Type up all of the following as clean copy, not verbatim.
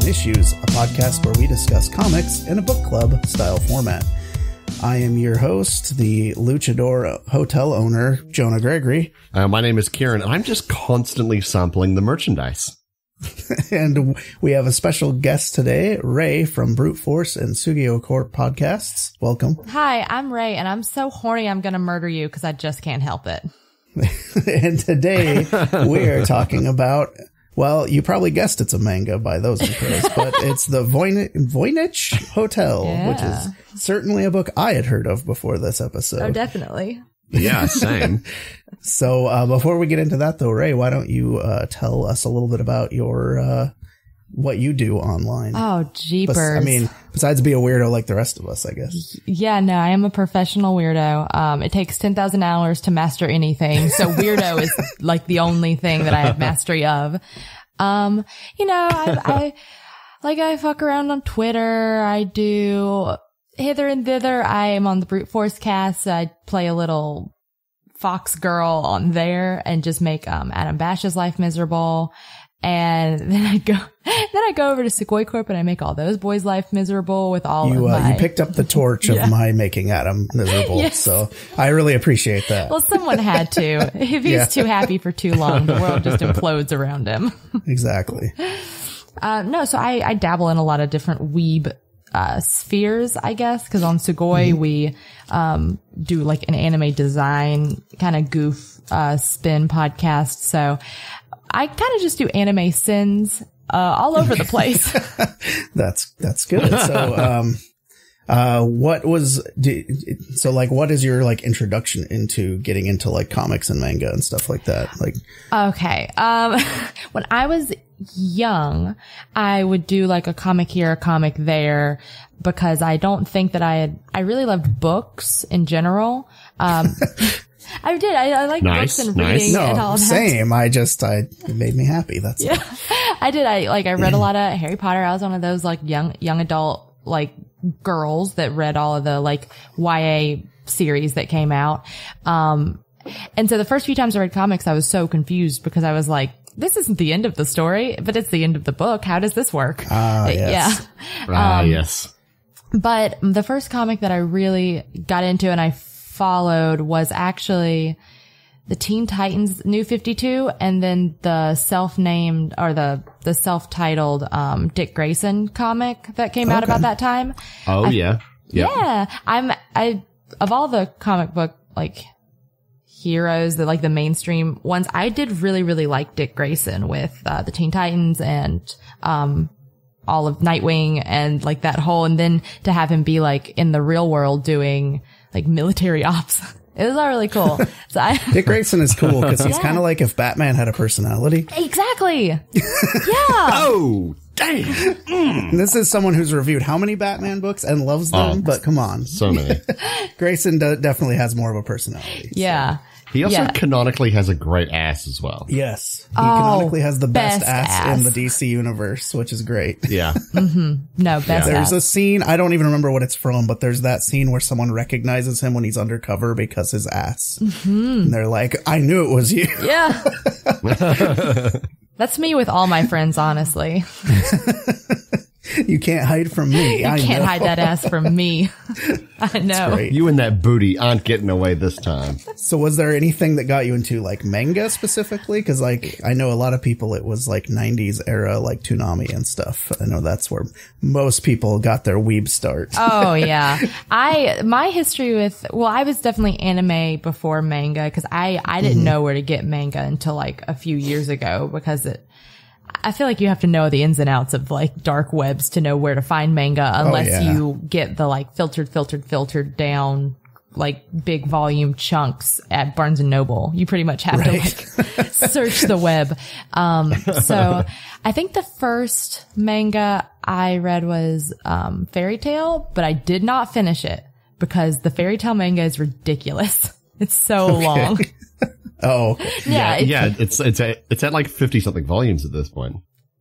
Issues, a podcast where we discuss comics in a book club style format. I am your host, the Luchadore Hotel owner, Jonah Gregory. My name is Kieran. I'm just constantly sampling the merchandise. And we have a special guest today, Ray from Brute Force and Sugoi Corp podcasts. Welcome. Hi, I'm Ray, and I'm so horny I'm going to murder you because I just can't help it. And today we are talking about, well, you probably guessed it's a manga by those intros, but it's the Voynich Hotel, which is certainly a book I had heard of before this episode. Oh, definitely. Yeah, same. So before we get into that, though, Ray, why don't you tell us a little bit about your what you do online? Oh, jeepers. Besides be a weirdo like the rest of us, I guess. Yeah, no, I am a professional weirdo. It takes 10,000 hours to master anything. So weirdo is like the only thing that I have mastery of. I fuck around on Twitter. I do hither and thither. I am on the Brute Force cast. I play a little Fox girl on there and just make Adam Bash's life miserable. And then I go over to Sugoi Corp and I make all those boys' life miserable with all of my... You picked up the torch of my making Adam miserable, yes. So I really appreciate that. Well, someone had to. If he's too happy for too long, the world just implodes around him. Exactly. So I dabble in a lot of different weeb spheres, I guess, because on Sugoi we do like an anime design kind of goof spin podcast. So I kind of just do anime sins all over the place. That's good. So what is your like introduction into getting into like comics and manga and stuff like that? Like, okay. When I was young, I would do like a comic here, a comic there, because I don't think that I really loved books in general. I did. I like books and reading and all that. Same. It made me happy. That's all. I did. I read a lot of Harry Potter. I was one of those like young adult like girls that read all of the like YA series that came out. And so the first few times I read comics, I was so confused because I was like, this isn't the end of the story, but it's the end of the book. How does this work? Yes. Yeah. Yes. But the first comic that I really got into and I followed was actually the Teen Titans New 52 and then the self-named or the self-titled Dick Grayson comic that came out about that time. Oh, yeah. Yep. Yeah. Of all the comic book like heroes, the mainstream ones, I did really, really like Dick Grayson with the Teen Titans and all of Nightwing and like that whole, and then to have him be like in the real world doing like military ops. It was all really cool. So Dick Grayson is cool because he's kind of like if Batman had a personality. Exactly. Yeah. Oh, damn. This is someone who's reviewed how many Batman books and loves them, but come on. So many. Grayson definitely has more of a personality. Yeah. So. He also canonically has a great ass as well. Yes. He canonically has the best ass in the DC universe, which is great. Yeah. No, best There's ass. a scene, I don't even remember what it's from, but there's that scene where someone recognizes him when he's undercover because his ass. And they're like, I knew it was you. Yeah. That's me with all my friends, honestly. You can't hide from me. You can't hide that ass from me. I know. You and that booty aren't getting away this time. So was there anything that got you into like manga specifically? Because like I know a lot of people, it was like 90s era like Toonami and stuff. I know that's where most people got their weeb start. Oh yeah. My history with, I was definitely anime before manga because I didn't know where to get manga until like a few years ago because I feel like you have to know the ins and outs of like dark webs to know where to find manga unless you get the like filtered down like big volume chunks at Barnes and Noble. You pretty much have to like search the web. So I think the first manga I read was Fairy Tail, but I did not finish it because the Fairy Tail manga is ridiculous. It's so long. Oh, it's at like 50 something volumes at this point.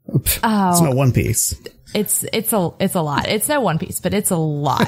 It's no One Piece. It's a lot. It's no One Piece, but it's a lot.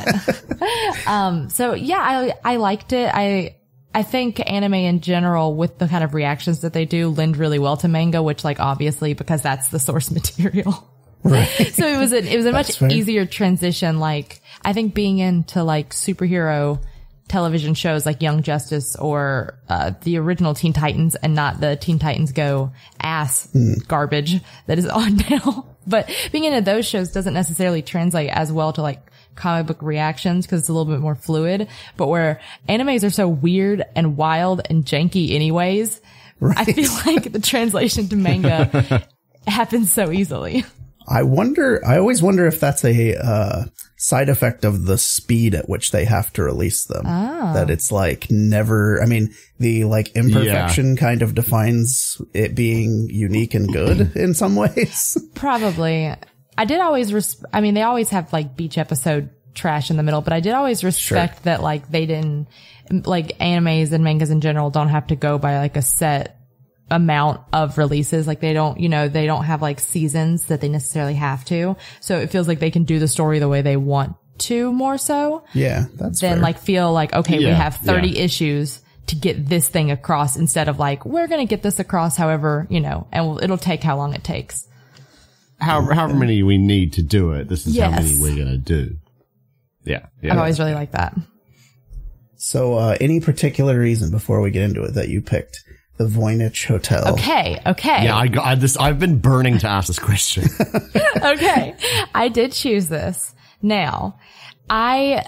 So yeah, I liked it. I think anime in general, with the kind of reactions that they do, lend really well to manga, which like obviously because that's the source material. Right. So it was a much fair. easier transition. Like, I think being into like superhero television shows like Young Justice or the original Teen Titans and not the Teen Titans Go ass garbage that is on now. But being into those shows doesn't necessarily translate as well to like comic book reactions because it's a little bit more fluid. But where animes are so weird and wild and janky anyways, right. I feel like the translation to manga happens so easily. I always wonder if that's a side effect of the speed at which they have to release them. Oh. That it's like never, I mean, the like imperfection kind of defines it being unique and good in some ways. Probably. I did always, I mean, they always have like beach episode trash in the middle, but I did always respect that like they didn't, like animes and mangas in general don't have to go by like a set amount of releases. Like they don't, they don't have like seasons that they necessarily have to. So it feels like they can do the story the way they want to more so. Yeah, that's Then fair. like feel like, okay, we have 30 issues to get this thing across instead of like, we're going to get this across however, and it'll take how long it takes. However many we need to do it, this is how many we're going to do. Yeah. I've always really liked that. So, any particular reason before we get into it that you picked the Voynich Hotel? Okay. Yeah, I've been burning to ask this question. Okay. I did choose this. Now, I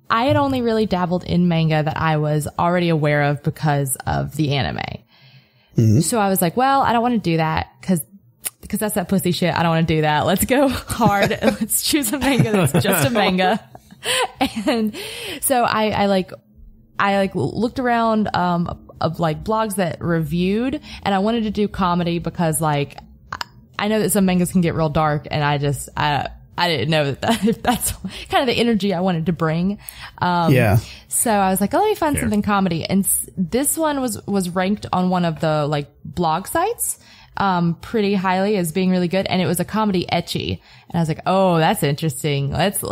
had only really dabbled in manga that I was already aware of because of the anime. Mm-hmm. So I was like, well, I don't want to do that because that's that pussy shit. I don't want to do that. Let's go hard and let's choose a manga that's just a manga. And so I looked around, of like blogs that reviewed, and I wanted to do comedy because like I know that some mangas can get real dark, and I didn't know that if that's kind of the energy I wanted to bring. So I was like, oh, let me find something comedy, and this one was ranked on one of the like blog sites pretty highly as being really good, and it was a comedy ecchi, and I was like, oh, that's interesting. Let's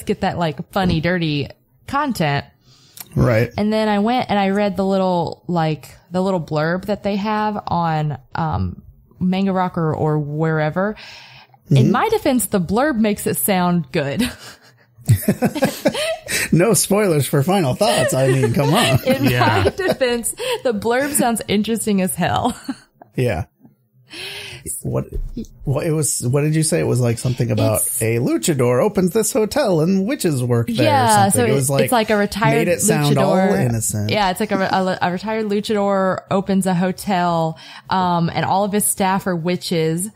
get that like funny dirty content. Right. And then I went and I read the little blurb that they have on, Manga Rock or wherever. Mm-hmm. In my defense, the blurb makes it sound good. No spoilers for final thoughts. I mean, come on. In my defense, the blurb sounds interesting as hell. Yeah. What did you say? It was like something about a luchadore opens this hotel and witches work there. Yeah, or something. so it was like it's like a retired made it sound luchadore. all innocent. Yeah, it's like a retired luchador opens a hotel, and all of his staff are witches,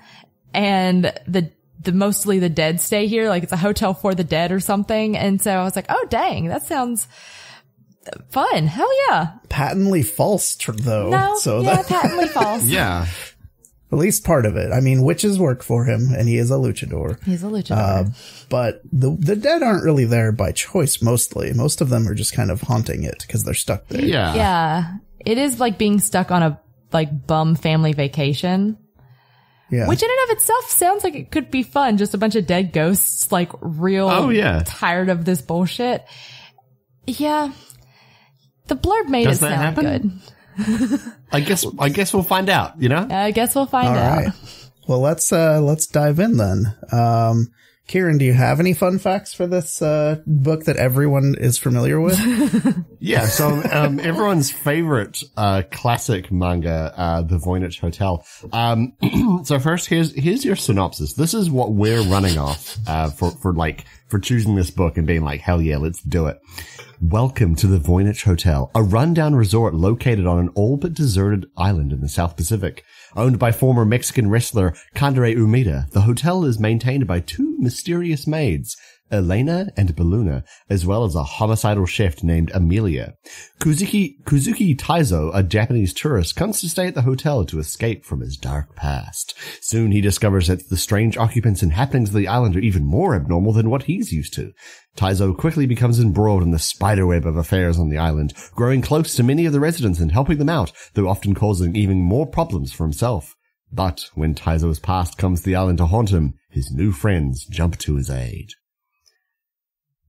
and the mostly the dead stay here. Like it's a hotel for the dead or something. And so I was like, oh dang, that sounds fun. Hell yeah. Patently false, though. No, so patently false. Yeah. At least part of it. I mean, witches work for him, and he is a luchador. He's a luchador. But the dead aren't really there by choice, mostly. Most of them are just kind of haunting it because they're stuck there. Yeah. Yeah. It is like being stuck on a like bum family vacation. Yeah. Which in and of itself sounds like it could be fun. Just a bunch of dead ghosts, like real tired of this bullshit. Yeah. The blurb made it sound good. I guess we'll find out, I guess we'll find out. All right. Well, let's dive in then. Kieran, do you have any fun facts for this book that everyone is familiar with? Yeah, so everyone's favorite classic manga, The Voynich Hotel. So first, here's your synopsis. This is what we're running off for choosing this book and being like, hell yeah, let's do it. Welcome to the Voynich Hotel, a rundown resort located on an all but deserted island in the South Pacific. Owned by former Mexican wrestler Kandere Umeda, the hotel is maintained by two mysterious maids, Elena and Baluna, as well as a homicidal chef named Amelia. Kuzuki Taizo, a Japanese tourist, comes to stay at the hotel to escape from his dark past. Soon he discovers that the strange occupants and happenings of the island are even more abnormal than what he's used to. Taizo quickly becomes embroiled in the spiderweb of affairs on the island, growing close to many of the residents and helping them out, though often causing even more problems for himself. But when Taizo's past comes to the island to haunt him, his new friends jump to his aid.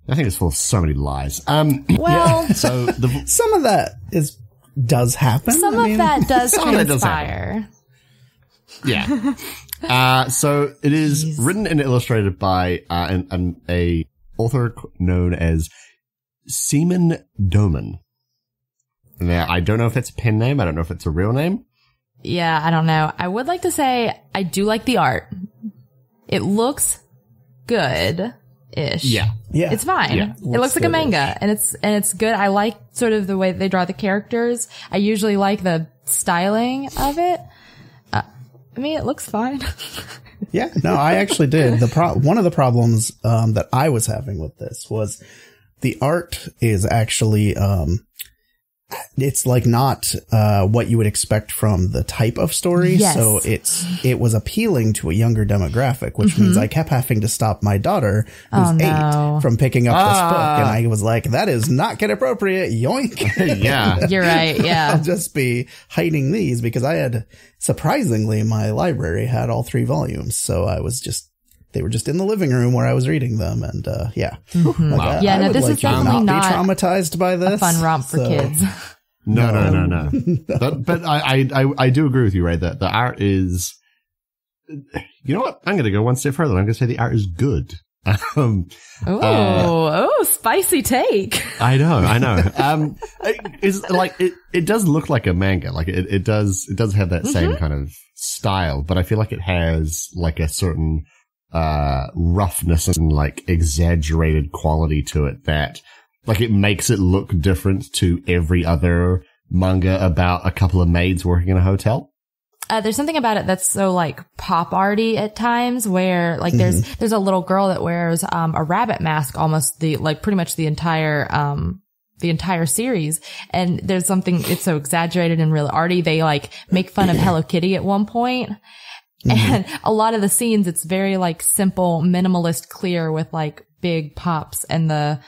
I think it's full of so many lies. So some of that does happen. Some of that does transpire. Yeah. So it is written and illustrated by a author known as Seaman Doman. Now, I don't know if it's a pen name. I don't know if it's a real name. Yeah, I don't know. I would like to say I do like the art. It looks good-ish. Yeah. It's fine. Yeah. It looks like a manga, and it's good. I like sort of the way they draw the characters. I usually like the styling of it. I mean, it looks fine. Yeah, no, I actually did. One of the problems that I was having with this was the art is actually it's like not what you would expect from the type of story. Yes. So it was appealing to a younger demographic, which means I kept having to stop my daughter, who's 8, from picking up this book. And I was like, that is not kid appropriate. Yoink. Yeah. You're right. Yeah. I'll just be hiding these because I had, surprisingly, my library had all 3 volumes. So they were just in the living room where I was reading them. And, yeah. Wow. Yeah, no, this is definitely not be traumatized by this. A fun romp for kids. No. But I do agree with you, Ray, that the art is, you know what? I'm going to go one step further. I'm going to say the art is good. Spicy take. I know. It's like, it does look like a manga. Like it does have that same kind of style, but I feel like it has like a certain, roughness and like exaggerated quality to it that like it makes it look different to every other manga about a couple of maids working in a hotel. There's something about it that's so like pop arty at times where like there's a little girl that wears a rabbit mask almost pretty much the entire series. And there's something, it's so exaggerated and really arty. They like make fun of Hello Kitty at one point. And a lot of the scenes, it's very like simple, minimalist, clear with like big pops, and the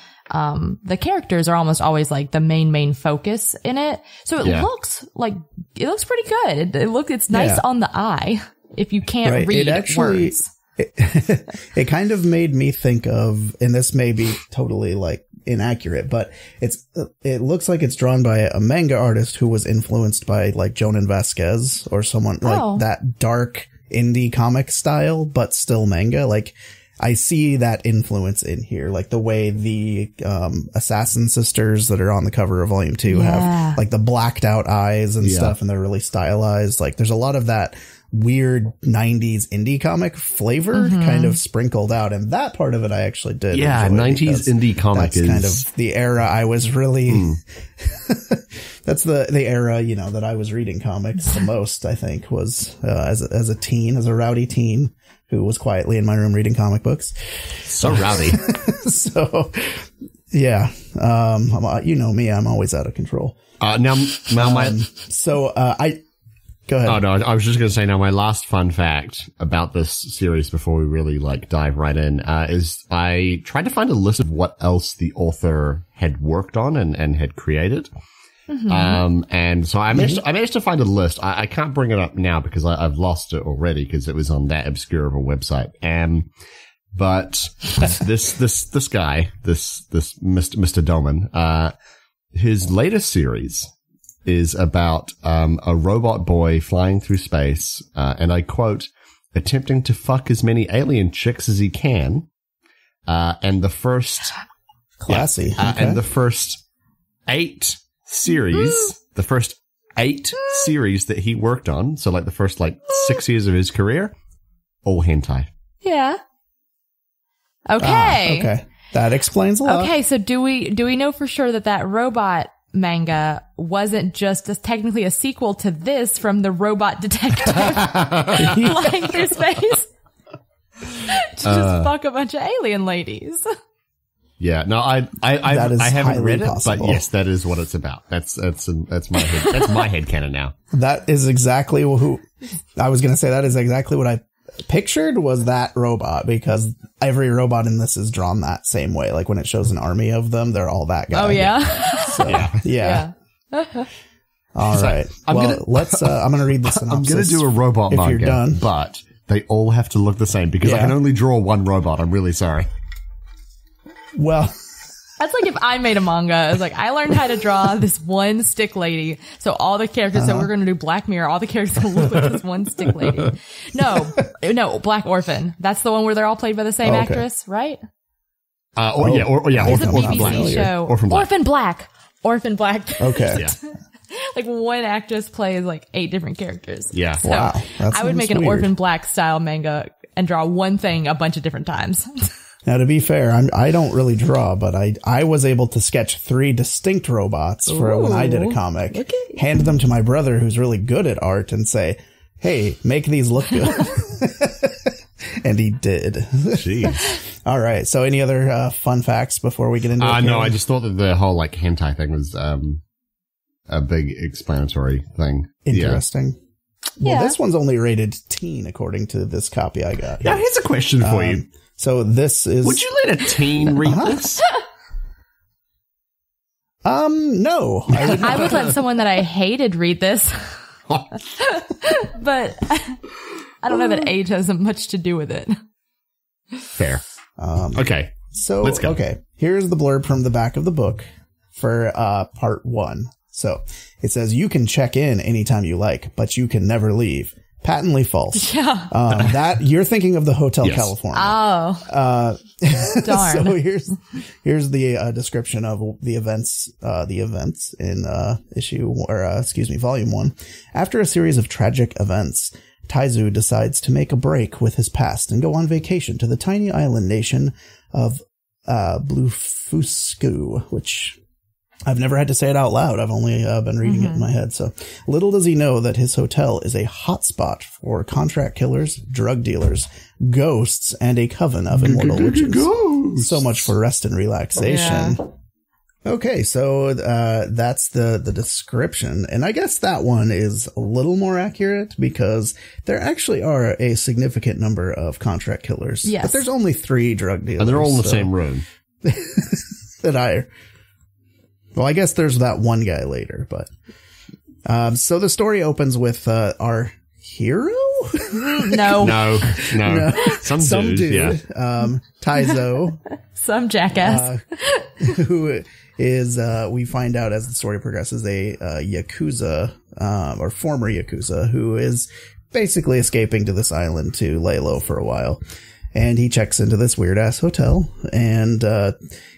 characters are almost always like the main focus in it. So it looks pretty good. It's nice on the eye if you can't read words. It kind of made me think of, and this may be totally like inaccurate, but it looks like it's drawn by a manga artist who was influenced by like Jonan Vasquez or someone like that dark indie comic style, but still manga. Like I see that influence in here, like the way the assassin sisters that are on the cover of volume 2 have like the blacked out eyes and stuff, and they're really stylized. Like there's a lot of that weird 90s indie comic flavor kind of sprinkled out, and that part of it I actually did. Yeah, 90s indie comic is kind of the era I was really that's the era, you know, that I was reading comics the most, I think, was as a teen, as a rowdy teen who was quietly in my room reading comic books. So rowdy. So yeah, you know me, I'm always out of control. Go ahead. Oh, no, I was just going to say now my last fun fact about this series before we really like dive right in, is I tried to find a list of what else the author had worked on and had created. And so I managed to find a list. I can't bring it up now because I've lost it already because it was on that obscure of a website. But this guy, this Mr. Doman, his latest series is about a robot boy flying through space, and I quote, attempting to fuck as many alien chicks as he can. And the first classy, and the first 8 series, series that he worked on, so like the first 6 years of his career, all hentai. Yeah. Okay. Okay. That explains a lot. Okay, so do we know for sure that robot manga wasn't just technically a sequel to this from the robot detective flying through space to just fuck a bunch of alien ladies? Yeah, no, I haven't read it, but yes, that is what it's about. That's my headcanon now. That is exactly I was going to say. That is exactly what I pictured was that robot, because every robot in this is drawn that same way. Like when it shows an army of them, they're all that guy. Oh yeah. So, yeah. All right. I'm going to read the synopsis. I'm going to do a robot manga, you're done. But they all have to look the same because I can only draw one robot. I'm really sorry. Well, That's like if I made a manga. It's like, I learned how to draw this one stick lady. So all the characters, so we're going to do Black Mirror, all the characters will look like this one stick lady. No, Black Orphan. That's the one where they're all played by the same actress, right? It's a BBC show. Orphan Black. Okay. Like one actress plays like 8 different characters. Yeah. So Wow. I would make an Orphan Black style manga and draw one thing a bunch of different times. Now, to be fair, I don't really draw, but I was able to sketch 3 distinct robots for when I did a comic, hand them to my brother who's really good at art and say, hey, make these look good. And he did. Jeez. All right. So any other fun facts before we get into it? No, I just thought that the whole like hentai thing was a big explanatory thing. Interesting. Well, Yeah. this one's only rated teen according to this copy I got. Now, here's a question for you. So this is... Would you let a teen read this? No. I would let someone that I hated read this. But I don't know that age has much to do with it. Fair. Okay. So, Let's go. okay. Here's the blurb from the back of the book for part 1. So it says, you can check in anytime you like, but you can never leave. Patently false. Yeah. That you're thinking of the Hotel Yes. California. Oh. Darn. So here's the description of the events in volume 1. After a series of tragic events, Taizu decides to make a break with his past and go on vacation to the tiny island nation of Blufusku, which I've never had to say it out loud. I've only been reading it in my head. So little does he know that his hotel is a hotspot for contract killers, drug dealers, ghosts, and a coven of immortal witches. So much for rest and relaxation. Yeah. Okay, so that's the description. And I guess that one is a little more accurate because there actually are a significant number of contract killers. Yes. But there's only 3 drug dealers. And they're all in the same room. Well, I guess there's that one guy later, but so the story opens with our hero? No. No. Some dude. Yeah. Taizo, Some jackass. who is we find out as the story progresses a Yakuza or former Yakuza who is basically escaping to this island to lay low for a while. And he checks into this weird ass hotel and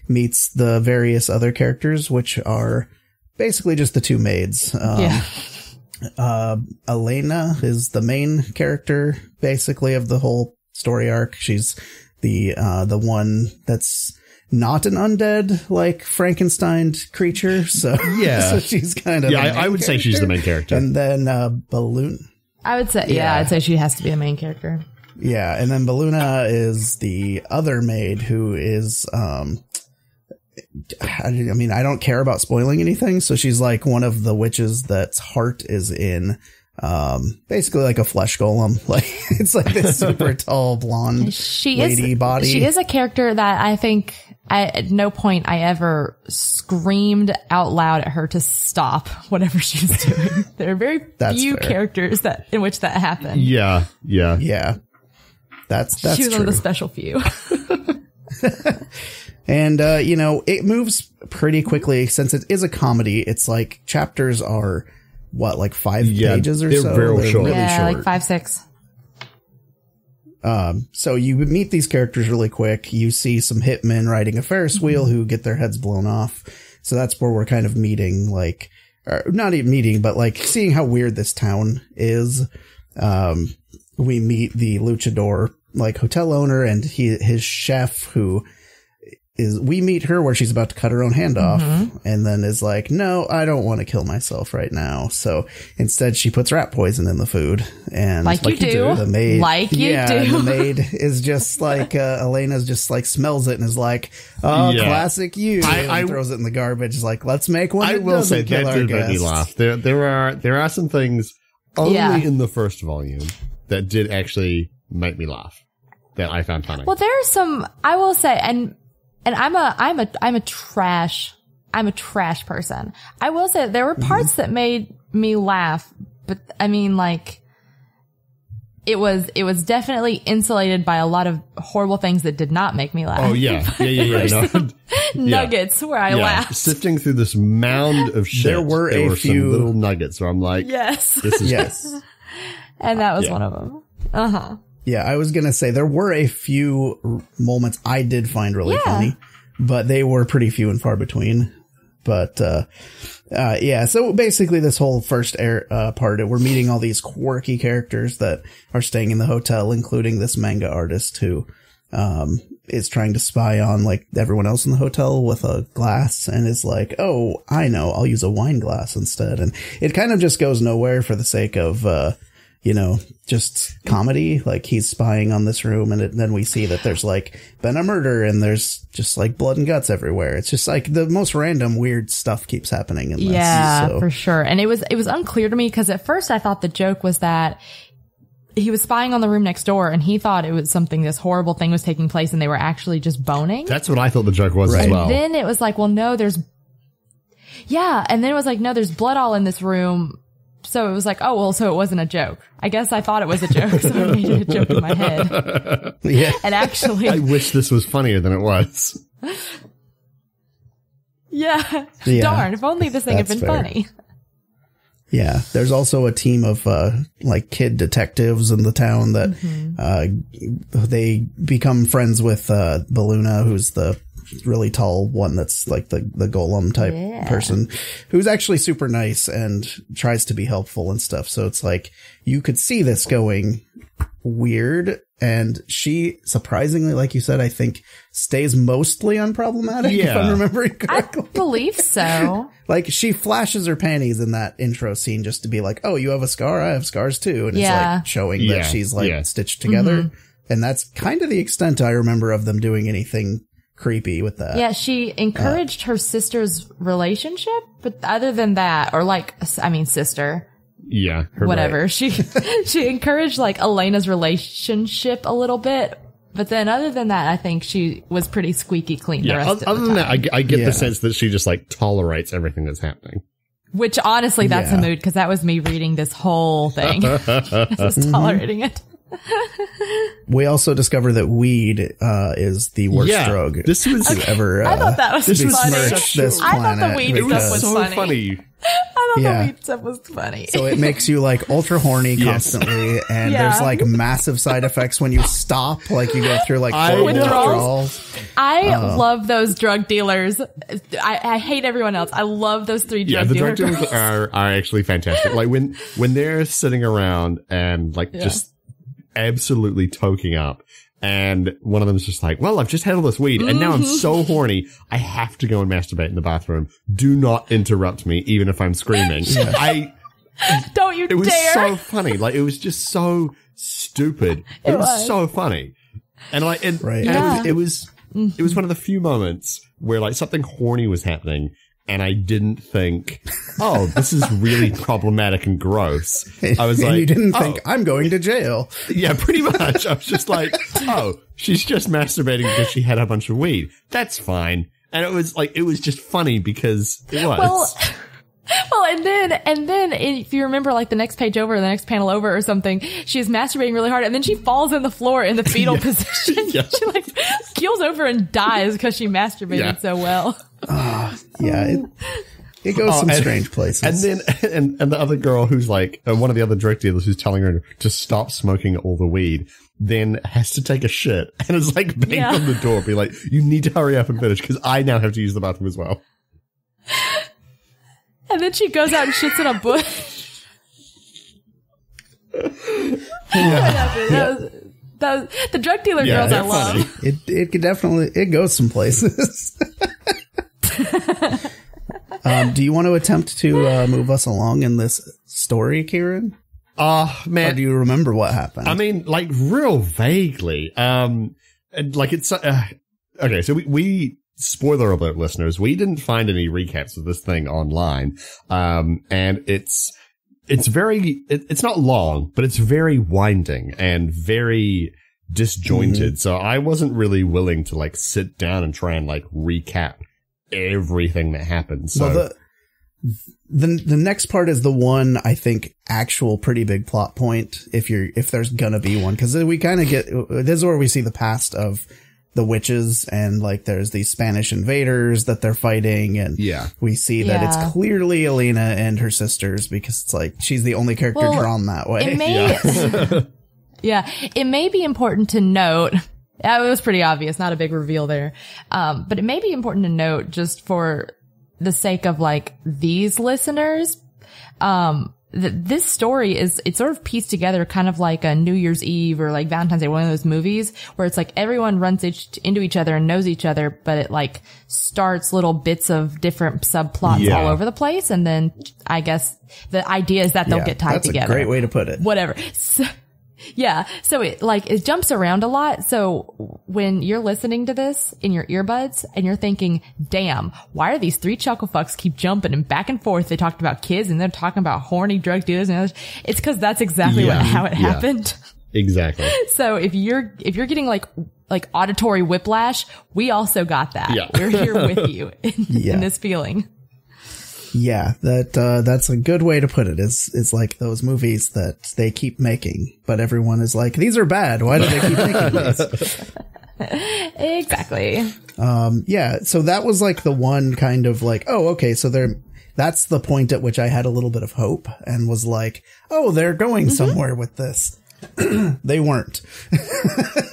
meets the various other characters, which are basically just the 2 maids. Elena is the main character, basically, of the whole story arc. She's the one that's not an undead, like Frankenstein creature. So, Yeah. so she's kind of, I would say she's the main character. And then, Balloon. I would say, I'd say she has to be the main character. Yeah. And then Balluna is the other maid who is, I mean, I don't care about spoiling anything. So she's like one of the witches that's heart is in, basically like a flesh golem. Like it's like this super tall blonde lady body. She is a character that I think at no point I ever screamed out loud at her to stop whatever she was doing. There are very few fair. characters in which that happened. Yeah. That's she was true. one of the special few. And, it moves pretty quickly since it is a comedy. It's like chapters are like 5 pages or they're so. Very short. Really short. Like 5, 6. So you meet these characters really quick. You see some hitmen riding a Ferris wheel who get their heads blown off. So that's where we're kind of meeting, like, or not even meeting, but like seeing how weird this town is. We meet the luchadore, like hotel owner and his chef who we meet her where she's about to cut her own hand off and then is like, no, I don't want to kill myself right now. So instead she puts rat poison in the food and Like you do. The maid, do. the maid is just like, Elena's just like smells it and is like, classic you. And throws it in the garbage. Like, let's make one. I will say kill that our did make me guest. laugh. There are some things only in the first volume that did actually make me laugh that I found funny. Well, there are some, I will say, and I'm a trash person. I will say there were parts that made me laugh, but I mean, like, it was definitely insulated by a lot of horrible things that did not make me laugh. Oh yeah. No. Nuggets where I laughed. Sifting through this mound of shit, there were a few some little nuggets where I'm like, yes, this is yes. And that was one of them. Yeah, I was going to say there were a few moments I did find really funny, but they were pretty few and far between. But, so basically this whole first part, we're meeting all these quirky characters that are staying in the hotel, including this manga artist who, is trying to spy on like everyone else in the hotel with a glass and is like, oh, I know, I'll use a wine glass instead. And it kind of just goes nowhere for the sake of, just comedy. Like he's spying on this room and then we see that there's like been a murder and there's just like blood and guts everywhere. It's just like the most random weird stuff keeps happening in this. Yeah, for sure. And it was unclear to me because at first I thought the joke was that he was spying on the room next door and he thought it was this horrible thing was taking place and they were actually just boning. That's what I thought the joke was as well. And then it was like, well, no, and then it was like, no, there's blood all in this room. So it was like, oh, well, so it wasn't a joke. I guess I thought it was a joke, so I made it a joke in my head. Yeah. And actually, I wish this was funnier than it was. Yeah. Darn, if only this thing had been funny. Yeah. There's also a team of, like kid detectives in the town that, they become friends with, Baluna, who's the really tall one that's like the golem type person who's actually super nice and tries to be helpful and stuff. So it's like you could see this going weird, and she surprisingly, like you said, I think stays mostly unproblematic if I'm remembering correctly. I believe so. Like she flashes her panties in that intro scene just to be like, oh, you have a scar? I have scars too. And it's like showing that she's like stitched together. And that's kind of the extent I remember of them doing anything creepy with that. Yeah, she encouraged her sister's relationship, but other than that, or like, I mean, sister. Yeah. Whatever. Right. She encouraged like Elena's relationship a little bit, but then other than that, I think she was pretty squeaky clean the rest of the time. Other than that, I get the sense that she just like tolerates everything that's happening. Which honestly, that's a mood, because that was me reading this whole thing. Just tolerating it. We also discover that weed is the worst drug. This was ever. I thought that was funny. I thought the weed stuff was so funny. I thought the weed stuff was funny. So it makes you like ultra horny constantly, and there's like massive side effects when you stop. Like you go through like withdrawals. I love those drug dealers. I hate everyone else. I love those three drug dealers. Yeah, the drug dealers are actually fantastic. Like when they're sitting around and like just absolutely toking up, and one of them is just like, well, I've just had all this weed and now I'm so horny I have to go and masturbate in the bathroom. Do not interrupt me even if I'm screaming. Don't you dare. It was so funny. Like it was just so stupid. It was so funny. And like it was one of the few moments where like something horny was happening and I didn't think, oh, this is really problematic and gross. I was like, you didn't think I'm going to jail. Yeah, pretty much. I was just like, oh, she's just masturbating because she had a bunch of weed. That's fine. And it was just funny because it was. Well, and then if you remember, like the next page over, the next panel over or something, she's masturbating really hard and then she falls on the floor in the fetal position. She like keels over and dies because she masturbated so well. It goes some strange places. And then, and the other girl who's like, one of the other drug dealers who's telling her to stop smoking all the weed, then has to take a shit and is like banging on the door, be like, you need to hurry up and finish because I now have to use the bathroom as well. And then she goes out and shits in a bush. The drug dealer girls I love. Funny. It could definitely, it goes some places. Do you want to attempt to move us along in this story, Kieran? Man. Or do you remember what happened? I mean, like real vaguely. Like it's okay. So we spoiler alert, listeners. We didn't find any recaps of this thing online, and it's not long, but it's very winding and very disjointed. So I wasn't really willing to like sit down and try and like recap everything that happened. So The next part is the one, I think, actual pretty big plot point, if there's gonna be one, because we kind of this is where we see the past of the witches, and like there's these Spanish invaders that they're fighting, and we see that it's clearly Elena and her sisters, because it's like she's the only character drawn that way. It may be important to note. It was pretty obvious, not a big reveal there. But it may be important to note, just for the sake of like these listeners, this story it's sort of pieced together kind of like a New Year's Eve or like Valentine's Day, one of those movies where it's like everyone runs into each other and knows each other, but it like starts little bits of different subplots all over the place. And then I guess the idea is that they'll get tied together. That's a great way to put it. Whatever. So it jumps around a lot. So when you're listening to this in your earbuds and you're thinking, damn, why are these three chuckle fucks keep jumping and back and forth? They talked about kids and they're talking about horny drug dealers and others. It's because that's exactly how it happened. Exactly. So if you're getting like auditory whiplash, we also got that. Yeah. We're here with you in this feeling. Yeah, that's a good way to put it. It's like those movies that they keep making, but everyone is like, these are bad. Why do they keep making these? Exactly. So that was like the one kind of like, oh, okay, so that's the point at which I had a little bit of hope and was like, oh, they're going somewhere with this. They weren't.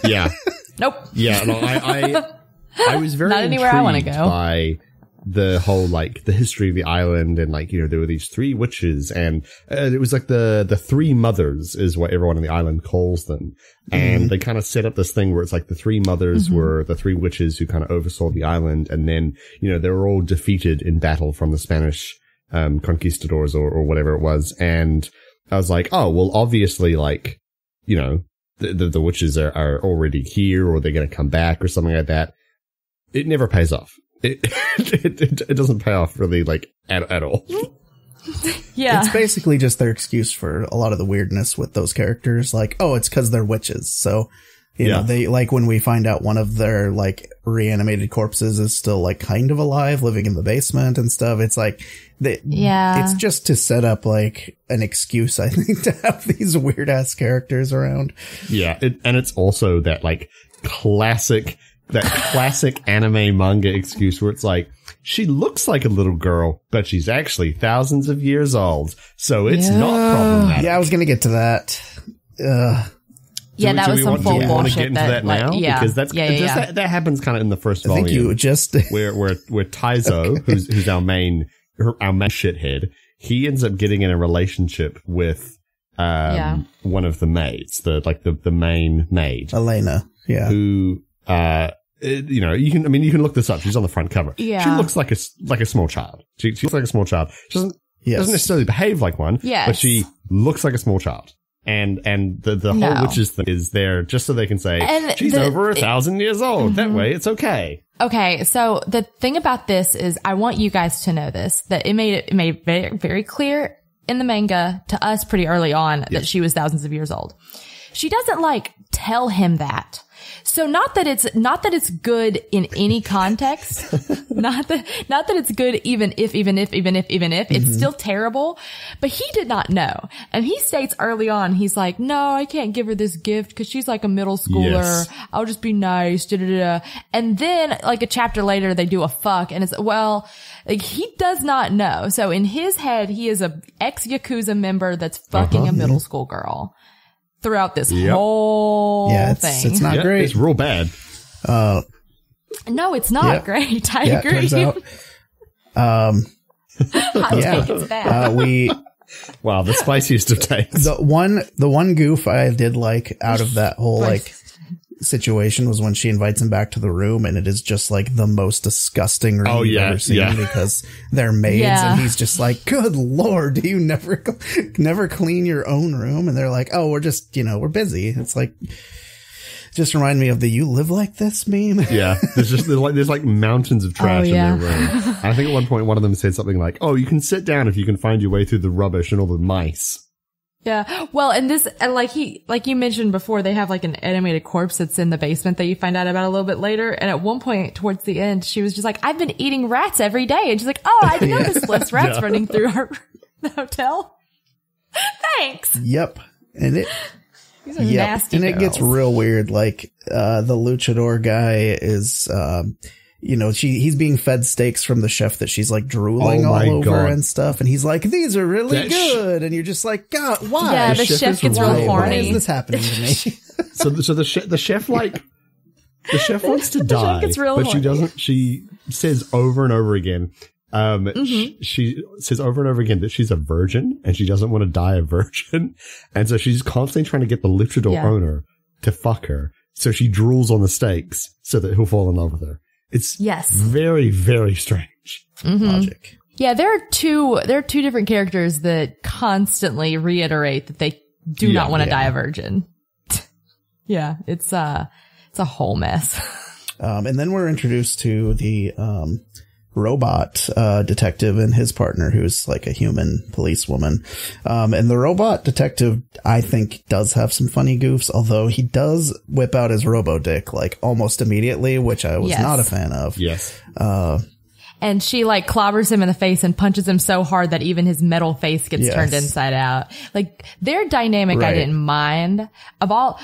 Yeah. Nope. Yeah, no, I was very not anywhere I want to go by the whole, like, the history of the island, and like, you know, there were these three witches, and it was like the three mothers is what everyone on the island calls them. And they kind of set up this thing where it's like the three mothers were the three witches who kind of oversaw the island, and then, you know, they were all defeated in battle from the Spanish conquistadors or whatever it was. And I was like, oh, well, obviously, like, you know, the witches are already here, or they're going to come back or something like that. It never pays off. It doesn't pay off really, like, at all. Yeah. It's basically just their excuse for a lot of the weirdness with those characters. Like, oh, it's because they're witches. So, you know, they, like, when we find out one of their, like, reanimated corpses is still, like, kind of alive, living in the basement and stuff. It's like, it's just to set up, like, an excuse, I think, to have these weird ass characters around. Yeah. And it's also that, like, classic anime manga excuse where it's like, she looks like a little girl, but she's actually thousands of years old, so it's not problematic. Yeah, I was gonna get to that. That was some full bullshit. Want to get into that now? Because that happens kind of in the first volume. I think you just where Taizo, who's our main shithead, he ends up getting in a relationship with one of the maids, the main maid, Elena. Yeah, who you know, you can look this up. She's on the front cover. Yeah. She looks like a small child. She looks like a small child. She doesn't necessarily behave like one, but she looks like a small child. And the whole witches thing is there just so they can say, she's over 1,000 years old. That way it's okay. Okay. So the thing about this is I want you guys to know this, that it made very, very clear in the manga to us pretty early on that she was thousands of years old. She doesn't like tell him that. So not that it's good in any context. not that it's good even if it's still terrible, but he did not know. And he states early on, he's like, no, I can't give her this gift because she's like a middle schooler. Yes. I'll just be nice. Da-da-da. And then like a chapter later, they do a fuck and it's, well, like he does not know. So in his head, he is a ex-Yakuza member that's fucking a middle school girl. Throughout this whole thing. It's not great. It's real bad. No, it's not great. I agree. Turns out. It's bad. Wow, the spiciest of takes. The one goof I did like out of that whole like situation was when she invites him back to the room, and it is just like the most disgusting room you've ever seen because they're maids, and he's just like, good Lord, do you never clean your own room? And they're like, oh, we're just, we're busy. It's like, just remind me of the "you live like this" meme. Yeah, there's like mountains of trash in their room. And I think at one point one of them said something like, oh, you can sit down if you can find your way through the rubbish and all the mice. Yeah. Well, and like you mentioned before, they have like an animated corpse that's in the basement that you find out about a little bit later. And at one point towards the end, she was just like, I've been eating rats every day. And she's like, oh, I noticed less rats running through the hotel. Thanks. Yep. And These are nasty and girls. it gets real weird. Like, the luchador guy is, he's being fed steaks from the chef that she's like drooling all over and stuff. And he's like, these are really good. And you're just like, God, why? Yeah, the chef gets real horny. Why is this happening to me? So the chef wants to die, gets real but horny. she doesn't. She says over and over again. She says over and over again that she's a virgin and she doesn't want to die a virgin. And so she's constantly trying to get the luchador owner to fuck her. So she drools on the steaks so that he'll fall in love with her. It's very, very strange logic. Yeah, there are two different characters that constantly reiterate that they do not want to die a virgin. Yeah, it's a whole mess. And then we're introduced to the robot detective and his partner, who's like a human policewoman. And the robot detective, I think, does have some funny goofs, although he does whip out his robo-dick like almost immediately, which I was not a fan of. Yes. And she like clobbers him in the face and punches him so hard that even his metal face gets turned inside out. Like, their dynamic I didn't mind. Of all,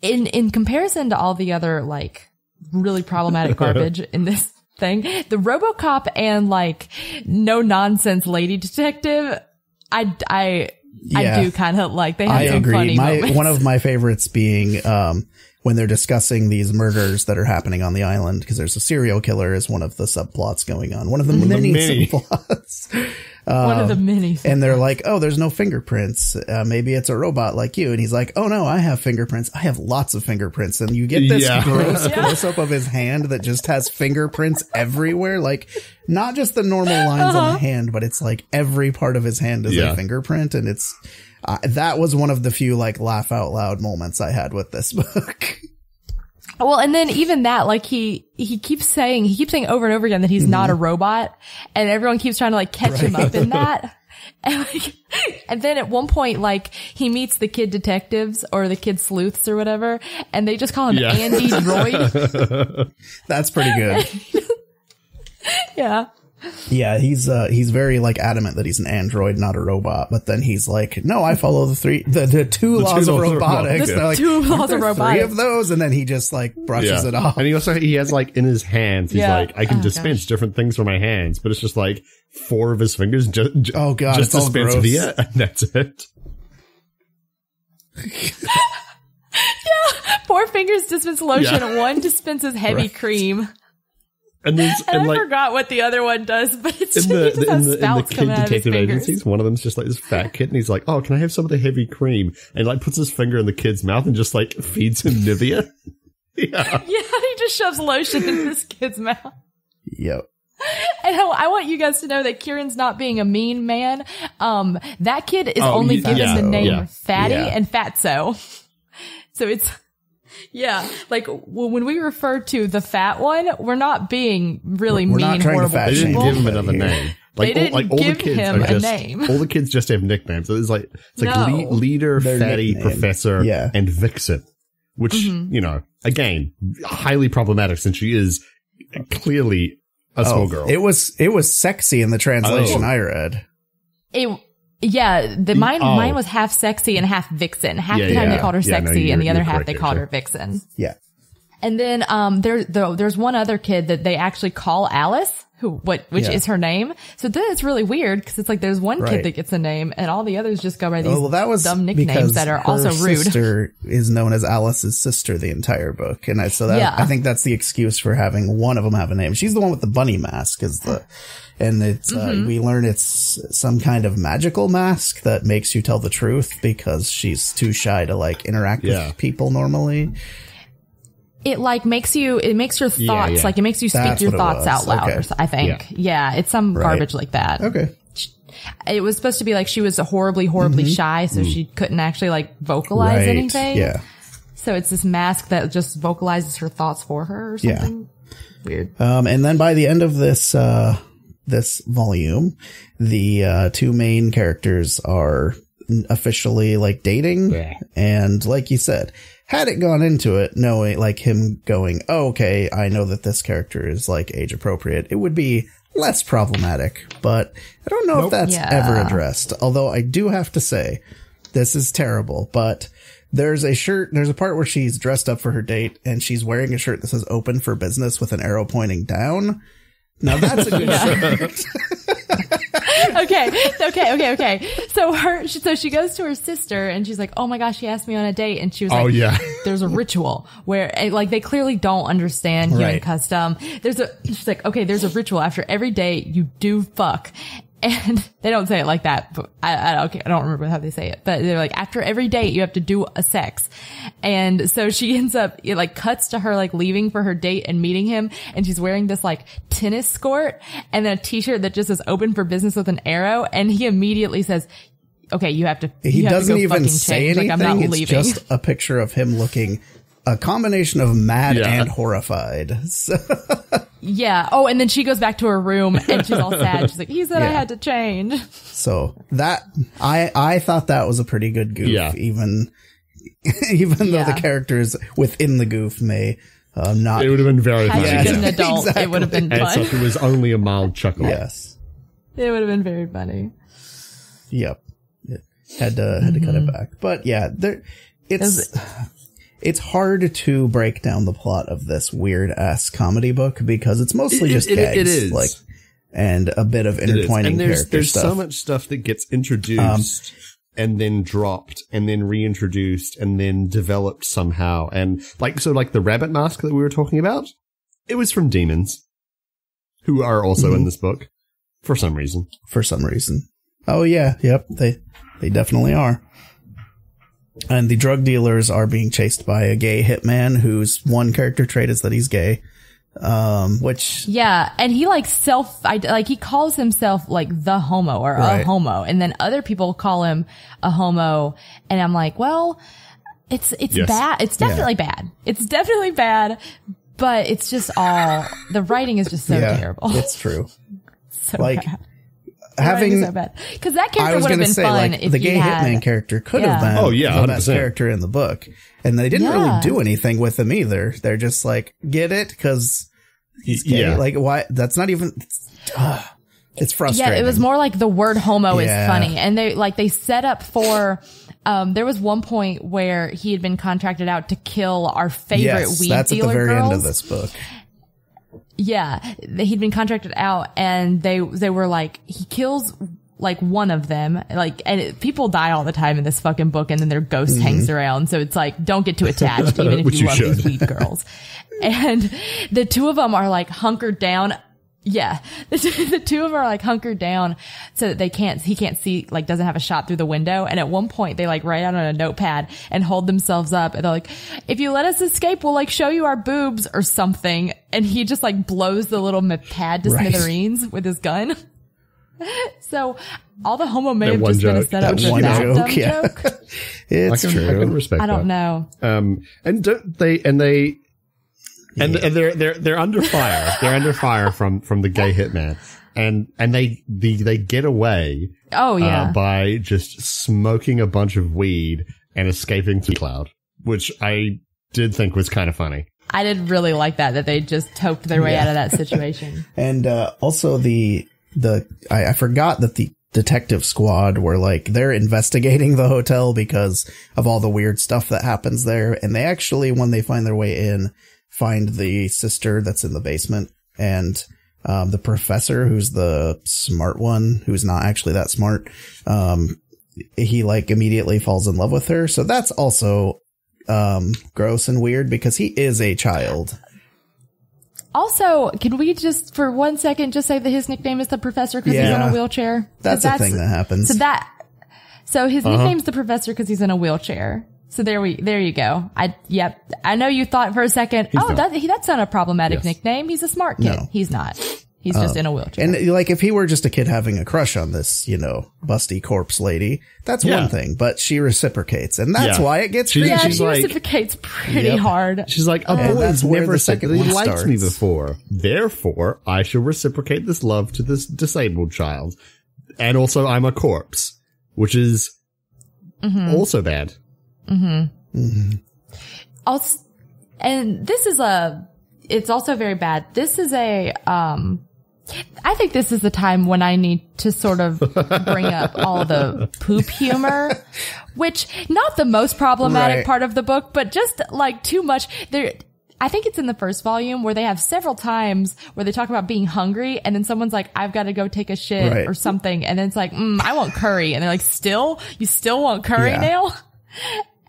in comparison to all the other like really problematic garbage in this thing, the RoboCop and like no nonsense lady detective, I do kind of like. They have some funny moments. One of my favorites being when they're discussing these murders that are happening on the island, because there's a serial killer is one of the subplots going on. One of the many subplots. One of the many. And they're like, oh, there's no fingerprints. Maybe it's a robot like you. And he's like, oh no, I have fingerprints. I have lots of fingerprints. And you get this gross close up of his hand that just has fingerprints everywhere. Like, not just the normal lines on the hand, but it's like every part of his hand is a fingerprint. And it's, that was one of the few like laugh out loud moments I had with this book. Well, and then even that, like he keeps saying over and over again that he's not a robot, and everyone keeps trying to like catch him up in that. And then at one point, like, he meets the kid detectives or the kid sleuths or whatever, and they just call him Andy Droid. That's pretty good. Yeah. Yeah, he's very like adamant that he's an android, not a robot. But then he's like, no, I follow the two laws of robotics. The like, two laws of robotics. 3 of those, and then he just like brushes it off. And he has like in his hands, he's like, I can dispense different things from my hands, but it's just like 4 of his fingers just dispense via, and that's it. Yeah, 4 fingers dispense lotion, 1 dispenses heavy cream. And I forgot what the other one does, but it's in the kid detective agencies, one of them's just like this fat kid, and he's like, "Oh, can I have some of the heavy cream?" And like puts his finger in the kid's mouth and just like feeds him Nivea. Yeah, he just shoves lotion in this kid's mouth. Yep. And I want you guys to know that Kieran's not being a mean man. That kid is only given the name Fatty and Fatso, so it's. Yeah, like when we refer to the fat one, we're not being really mean, horrible. They didn't give him another name. Like, they didn't give him a name. All the kids just have nicknames. So it's like leader, fatty, professor, and vixen, which again, highly problematic since she is clearly a small girl. It was sexy in the translation I read. Mine was half sexy and half vixen. Half the time they called her sexy, and the other half they called her vixen. Yeah. And then there's one other kid that they actually call Alice, which is her name. So then it's really weird because it's like there's one kid that gets a name, and all the others just go by these dumb nicknames that are also rude. Her sister is known as Alice's sister the entire book, and I think that's the excuse for having one of them have a name. She's the one with the bunny mask, and it's we learn it's some kind of magical mask that makes you tell the truth because she's too shy to like interact with people normally. It like makes your thoughts like it makes you speak your thoughts out loud. Okay. I think it's some garbage like that. Okay. It was supposed to be like she was horribly shy, so she couldn't actually like vocalize anything. Yeah. So it's this mask that just vocalizes her thoughts for her or something. Weird. And then by the end of this volume, the 2 main characters are officially like dating. Yeah. And like you said, had it gone into it knowing like him going, oh, okay, I know that this character is like age appropriate, it would be less problematic, but I don't know if that's ever addressed. Although I do have to say, this is terrible, but there's a part where she's dressed up for her date and she's wearing a shirt that says open for business with an arrow pointing down. Now that's a good shirt. Okay. So she goes to her sister and she's like, oh my gosh, she asked me on a date. And she was like, there's a ritual where like they clearly don't understand human custom. She's like, okay, there's a ritual after every date you do fuck. And they don't say it like that, but I don't remember how they say it, but they're like, after every date, you have to do a sex. And so she ends up, it like cuts to her like leaving for her date and meeting him. And she's wearing this like tennis skirt and then a t-shirt that just says open for business with an arrow. And he immediately says, okay, you have to, he doesn't to go even say change. anything. Like, I'm not it's leaving. just a picture of him looking a combination of mad and horrified. So yeah. Oh, and then she goes back to her room and she's all sad. She's like, he said I had to change. So that, I thought that was a pretty good goof, even though the characters within the goof may not. It would have been very funny. Had she been an adult, it would have been fun. And so it was only a mild chuckle. Yes. It would have been very funny. Yep. It had to cut it back. But yeah, it's hard to break down the plot of this weird ass comedy book because it's mostly just gags. It is. Like, and a bit of intertwining character there's stuff. so much stuff that gets introduced and then dropped and then reintroduced and then developed somehow. And like the rabbit mask that we were talking about, it was from demons who are also in this book for some reason. Oh yeah. Yep. They definitely are. And the drug dealers are being chased by a gay hitman whose one character trait is that he's gay. Which. Yeah. And he he calls himself like the homo or a homo. And then other people call him a homo. And I'm like, well, it's bad. It's definitely bad. It's definitely bad. But it's just the writing is just so terrible. It's true. So like, bad. Having so bad because that character would have been fun if the gay hitman character could have been the best character in the book, and they didn't really do anything with him either. They're just like, get it because he's gay. Like, why? That's not even. It's frustrating. Yeah, it was more like the word homo is funny, and they set up for. There was one point where he had been contracted out to kill our favorite weed that's dealer at the very girls. end of this book. Yeah, he'd been contracted out and they were like, he kills like one of them, like, and people die all the time in this fucking book and then their ghost hangs around. So it's like, don't get too attached even if you love these weed girls. And the two of them are like hunkered down. Yeah. The two of them are like hunkered down so that he can't see, like doesn't have a shot through the window. And at one point they like write out on a notepad and hold themselves up and they're like, if you let us escape, we'll like show you our boobs or something. And he just like blows the little pad to smithereens with his gun. So all the homo may have just been a setup for that dumb joke. It's true. I can respect that. I don't know. And don't they, and they're under fire. They're under fire from the gay hitman, and they get away. Oh yeah, by just smoking a bunch of weed and escaping through the cloud, which I did think was kind of funny. I did really like that they just toped their way out of that situation. And also I forgot that the detective squad were like, they're investigating the hotel because of all the weird stuff that happens there, and they actually, when they find their way in, find the sister that's in the basement and the professor who's the smart one who's not actually that smart. He like immediately falls in love with her. So that's also gross and weird because he is a child. Also, can we just for 1 second just say that his nickname is the professor because he's in a wheelchair? That's a thing that happens. So his nickname's the professor because he's in a wheelchair. So there you go. I know you thought for a second, that's not a problematic nickname. He's a smart kid. No. He's not. He's just in a wheelchair. And like, if he were just a kid having a crush on this, busty corpse lady, that's one thing, but she reciprocates, and that's why it gets creepy. Yeah, she reciprocates pretty hard. She's like, a boy has never said that he liked me before. Therefore, I shall reciprocate this love to this disabled child. And also, I'm a corpse, which is Also bad. Also, and this is it's also very bad. This is I think this is the time when I need to sort of bring up all the poop humor, which not the most problematic part of the book, but just like too much. I think it's in the first volume where they have several times where they talk about being hungry and then someone's like, I've got to go take a shit or something. And then it's like, I want curry. And they're like, you still want curry now?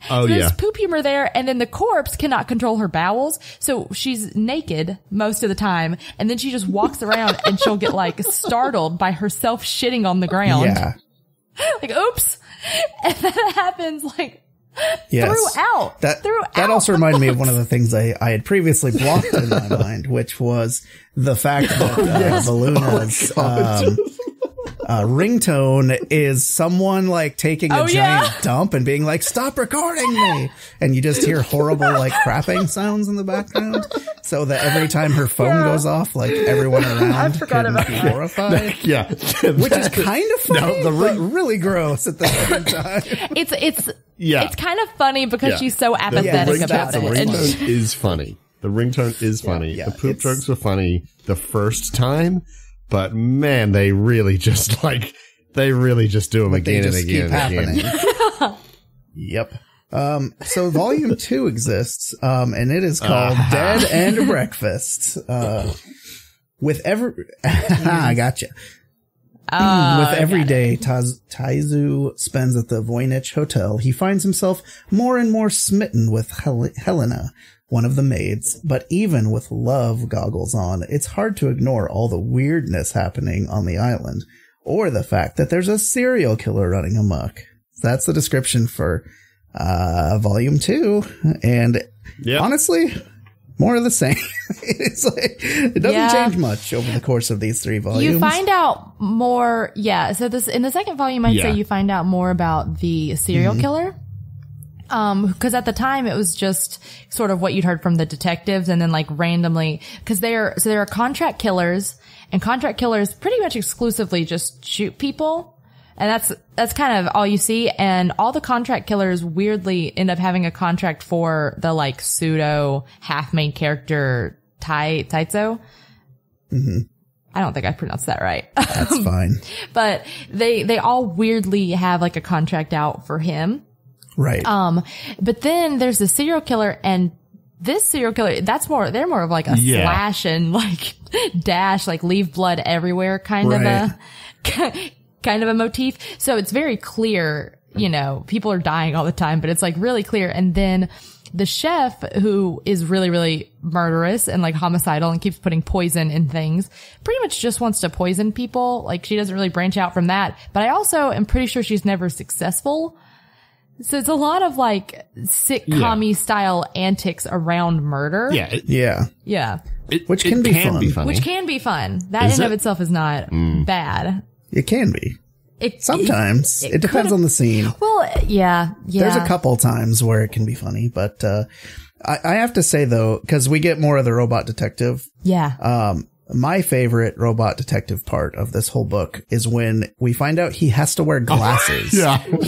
Oh, so there's poop humor there, and then the corpse cannot control her bowels, so she's naked most of the time, and then she just walks around and she'll get like startled by herself shitting on the ground. Yeah. Like, oops. And that happens like throughout. That also reminded me of one of the things I had previously blocked in my mind, which was the fact that Valuna's ringtone is someone like taking a giant dump and being like, stop recording me. And you just hear horrible like crapping sounds in the background. So that every time her phone goes off, like everyone around can be horrified. Which is kind of funny, but really gross at the same time. It's kind of funny because she's so apathetic about it. The ringtone is funny. The ringtone is funny. The poop jokes were funny the first time. But man, they really just do them again and again and again. Yep. So volume 2 exists, and it is called Dead and Breakfast. With I gotcha. With every day Taizu spends at the Voynich Hotel, he finds himself more and more smitten with Helena, one of the maids, but even with love goggles on, it's hard to ignore all the weirdness happening on the island, or the fact that there's a serial killer running amok. That's the description for volume 2, and honestly, more of the same. It's like, it doesn't change much over the course of these 3 volumes. You find out more, so this in the second volume, I'd say you find out more about the serial killer. Cause at the time it was just sort of what you'd heard from the detectives and then like randomly, cause there are contract killers, and contract killers pretty much exclusively just shoot people. And that's kind of all you see. And all the contract killers weirdly end up having a contract for the like pseudo half main character Taizo. I don't think I pronounced that right. That's fine. But they all weirdly have like a contract out for him. Right. But then there's the serial killer, and this serial killer, they're more of like a slash and like dash, like leave blood everywhere kind of a motif. So it's very clear, people are dying all the time, but it's like really clear. And then the chef, who is really, really murderous and like homicidal and keeps putting poison in things, pretty much just wants to poison people. Like she doesn't really branch out from that. But I also am pretty sure she's never successful. So it's a lot of like sitcom-y style antics around murder. Which can be fun. Which can be fun. That in of itself is not bad. It can be. Sometimes. It depends on the scene. Well, yeah. There's a couple times where it can be funny, but I have to say though, because we get more of the robot detective. My favorite robot detective part of this whole book is when we find out he has to wear glasses,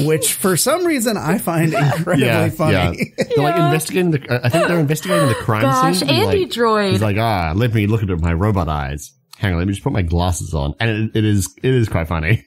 which for some reason I find incredibly funny. They're like investigating I think they're investigating the crime scene. Andy Droid. He's like, let me look at my robot eyes. Hang on, let me just put my glasses on. And it is quite funny.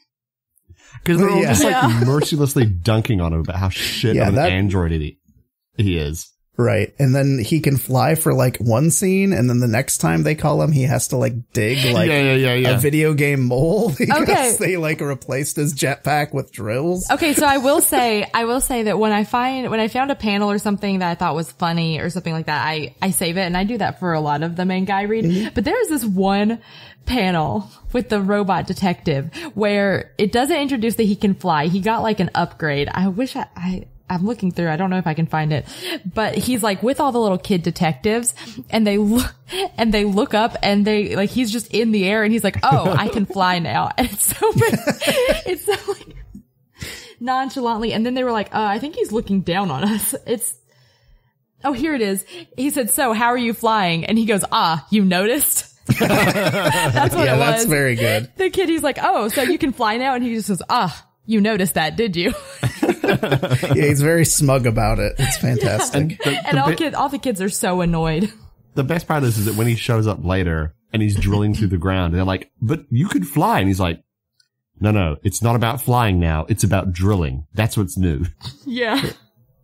Because they're all just like mercilessly dunking on him about how shit of an android he is. Right. And then he can fly for like one scene, and then the next time they call him, he has to like dig like a video game mole because they like replaced his jetpack with drills. Okay, so I will say that when I found a panel or something that I thought was funny or something like that, I save it, and I do that for a lot of the manga I read. But there's this one panel with the robot detective where it doesn't introduce that he can fly. He got like an upgrade. I wish I'm looking through. I don't know if I can find it, but he's like with all the little kid detectives, and they look up, and they like, he's just in the air, and he's like, oh, I can fly now. And it's so like nonchalantly. And then they were like, I think he's looking down on us. Here it is. He said, so how are you flying? And he goes, you noticed? That's what it was. That's very good. The kid, he's like, oh, so you can fly now? And he just says, You noticed that, did you? Yeah, he's very smug about it. It's fantastic. And all the kids are so annoyed. The best part is that when he shows up later and he's drilling through the ground, and they're like, but you could fly. And he's like, no, it's not about flying now. It's about drilling. That's what's new. Yeah.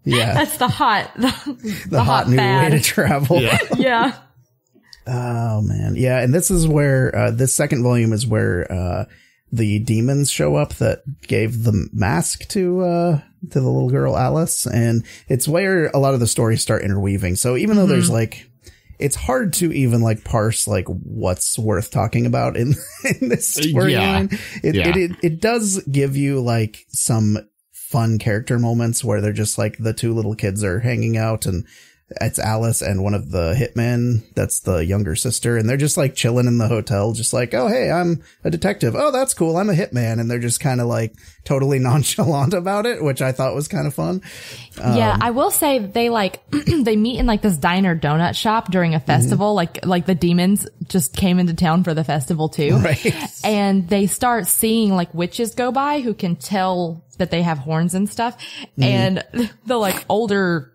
Yeah. That's the hot new fad. way to travel. Yeah. Yeah. Oh man. Yeah. And this is where, this second volume is where, the demons show up that gave the mask to the little girl Alice. And it's where a lot of the stories start interweaving. So even though there's like, it's hard to even like parse like what's worth talking about in this storyline. It does give you like some fun character moments where they're just like the two little kids are hanging out, and it's Alice and one of the hitmen, that's the younger sister, and they're just like chilling in the hotel, just like, oh, hey, I'm a detective. Oh, that's cool. I'm a hitman. And they're just kind of like totally nonchalant about it, which I thought was kind of fun. Yeah, I will say they like, they meet in like this diner donut shop during a festival. Like the demons just came into town for the festival too. Right. And they start seeing like witches go by who can tell that they have horns and stuff. And the like older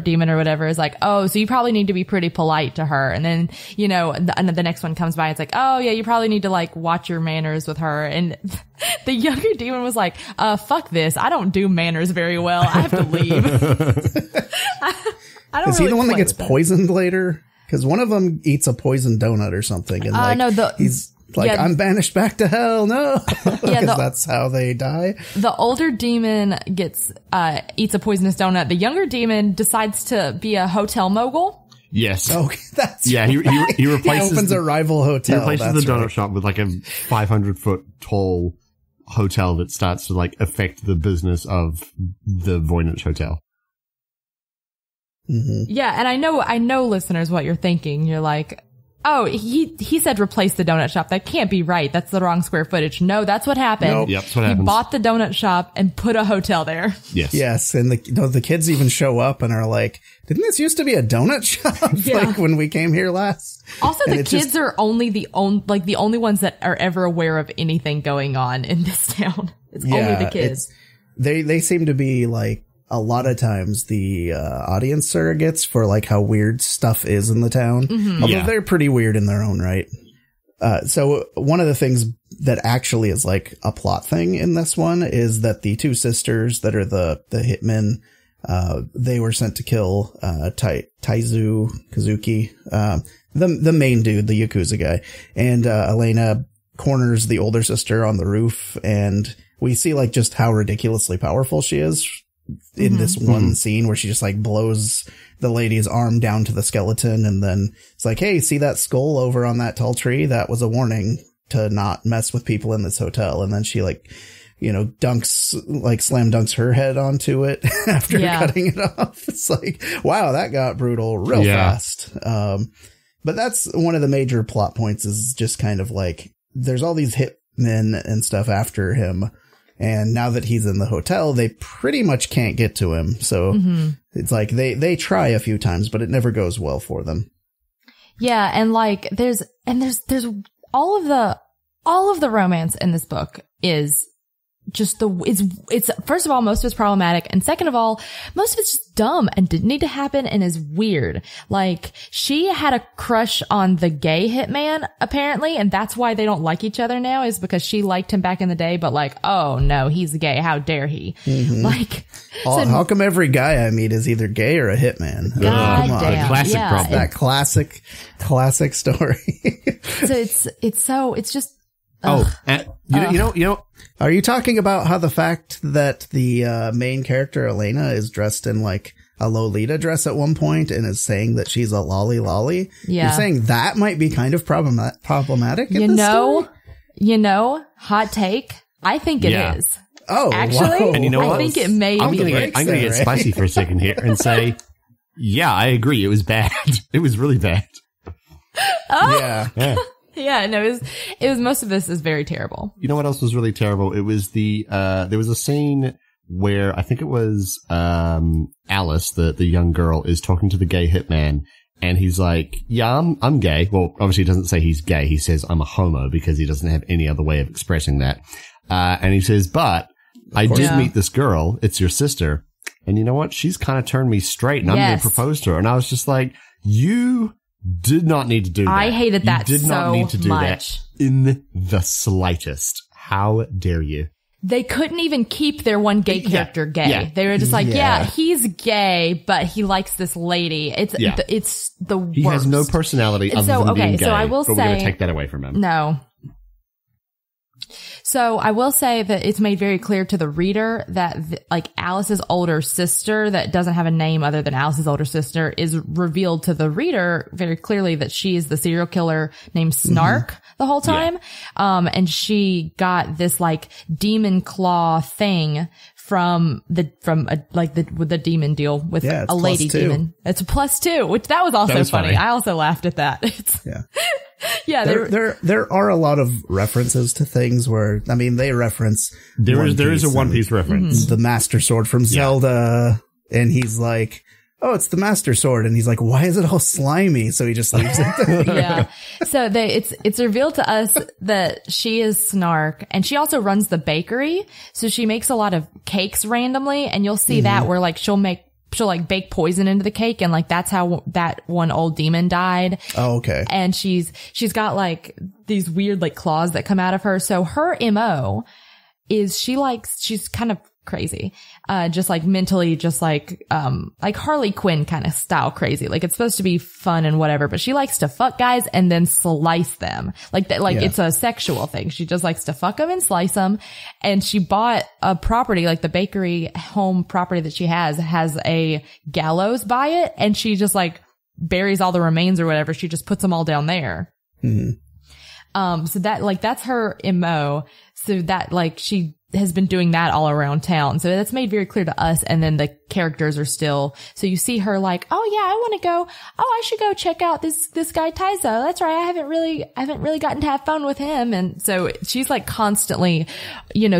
demon or whatever is like, oh, so you probably need to be pretty polite to her. And then, you know, the next one comes by. It's like, oh yeah, you probably need to like watch your manners with her. And the younger demon was like, fuck this. I don't do manners very well. I have to leave. I don't Is he the one that gets poisoned later? Because one of them eats a poisoned donut or something. And like, no, he's like, yeah, I'm banished back to hell. No. Because that's how they die. The older demon eats a poisonous donut. The younger demon decides to be a hotel mogul. Yes. Okay, that's yeah. He replaces opens a rival hotel. He replaces the donut shop with like a 500-foot tall hotel that starts to like affect the business of the Voynich Hotel. Mm-hmm. Yeah, and I know, listeners, what you're thinking. You're like, oh, he said replace the donut shop. That can't be right. That's the wrong square footage. No, that's what happened. Nope. Yep, that's what happens. He bought the donut shop and put a hotel there. Yes. Yes, and the kids even show up and are like, didn't this used to be a donut shop? Yeah. Like when we came here last? Also, the kids are only the only ones that are ever aware of anything going on in this town. It's only the kids. They seem to be like, a lot of times the audience surrogates for like how weird stuff is in the town. Mm-hmm. Although they're pretty weird in their own right. So one of the things that actually is like a plot thing in this one is that the two sisters that are the hitmen, they were sent to kill Taizu Kazuki, the main dude, the Yakuza guy. And Elena corners the older sister on the roof, and we see like just how ridiculously powerful she is in this one scene where she just like blows the lady's arm down to the skeleton, and then it's like, hey, see that skull over on that tall tree? That was a warning to not mess with people in this hotel. And then she like, you know, slam dunks her head onto it after cutting it off. It's like, wow, that got brutal real fast. But that's one of the major plot points, is just kind of like, there's all these hitmen and stuff after him. And now that he's in the hotel, they pretty much can't get to him. So it's like they try a few times, but it never goes well for them. Yeah. And like, there's all of the romance in this book is just it's first of all, most of it's problematic. And second of all, most of it's just dumb and didn't need to happen and is weird. Like, she had a crush on the gay hitman, apparently. And that's why they don't like each other now, is because she liked him back in the day. But like, oh no, he's gay. How dare he? Like, how come every guy I meet is either gay or a hitman? God damn. Classic problem. That classic story. So it's just, you know, are you talking about how the fact that the main character, Elena, is dressed in like a Lolita dress at one point and is saying that she's a lolly? Yeah. You're saying that might be kind of problematic in this story? Hot take. I think it is. Oh, actually, whoa. And you know what? I think it may I'm be. going to get spicy for a second here and say, yeah, I agree. It was bad. It was really bad. Oh. Yeah. Yeah, no, it was most of this is very terrible. You know what else was really terrible? It was there was a scene where I think it was, Alice, the young girl, is talking to the gay hitman, and he's like, yeah, I'm gay. Well, obviously he doesn't say he's gay. He says I'm a homo because he doesn't have any other way of expressing that. And he says, but I did meet this girl. It's your sister. And you know what? She's kind of turned me straight, and I'm going to propose to her. And I was just like, you did not need to do that. I hated that so much. You did not need to do that in the slightest. How dare you? They couldn't even keep their one gay character gay. Yeah. They were just like, he's gay, but he likes this lady. It's the worst. He has no personality other than being gay. So I will but say, we're going to take that away from him. No. So I will say that it's made very clear to the reader that like Alice's older sister that doesn't have a name other than Alice's older sister is revealed to the reader very clearly that she is the serial killer named Snark the whole time. Yeah. And she got this like demon claw thing from the demon deal with a lady demon. It's a +2, which that was also funny. I also laughed at that. Yeah, there are a lot of references to things where, I mean, they reference there is a One Piece reference. The Master Sword from Zelda, and he's like, oh, it's the Master Sword, and he's like, why is it all slimy? So he just leaves it there. Yeah. So it's revealed to us that she is Snark, and she also runs the bakery. So she makes a lot of cakes randomly, and you'll see that where like she'll like bake poison into the cake, and like that's how that one old demon died. Oh, okay. And she's got like these weird like claws that come out of her. So her MO is she's kind of crazy. Just like mentally, just like Harley Quinn kind of style crazy. Like it's supposed to be fun and whatever, but she likes to fuck guys and then slice them. Like that, like it's a sexual thing. She just likes to fuck them and slice them. And she bought a property, like the bakery home property that she has a gallows by it. And she just like buries all the remains or whatever. She just puts them all down there. Mm-hmm. So that like, that's her MO. So that like she has been doing that all around town. So that's made very clear to us. And then the characters are still, so you see her like, oh yeah, I want to go. Oh, I should go check out this guy Taizo. That's right. I haven't really gotten to have fun with him. And so she's like constantly,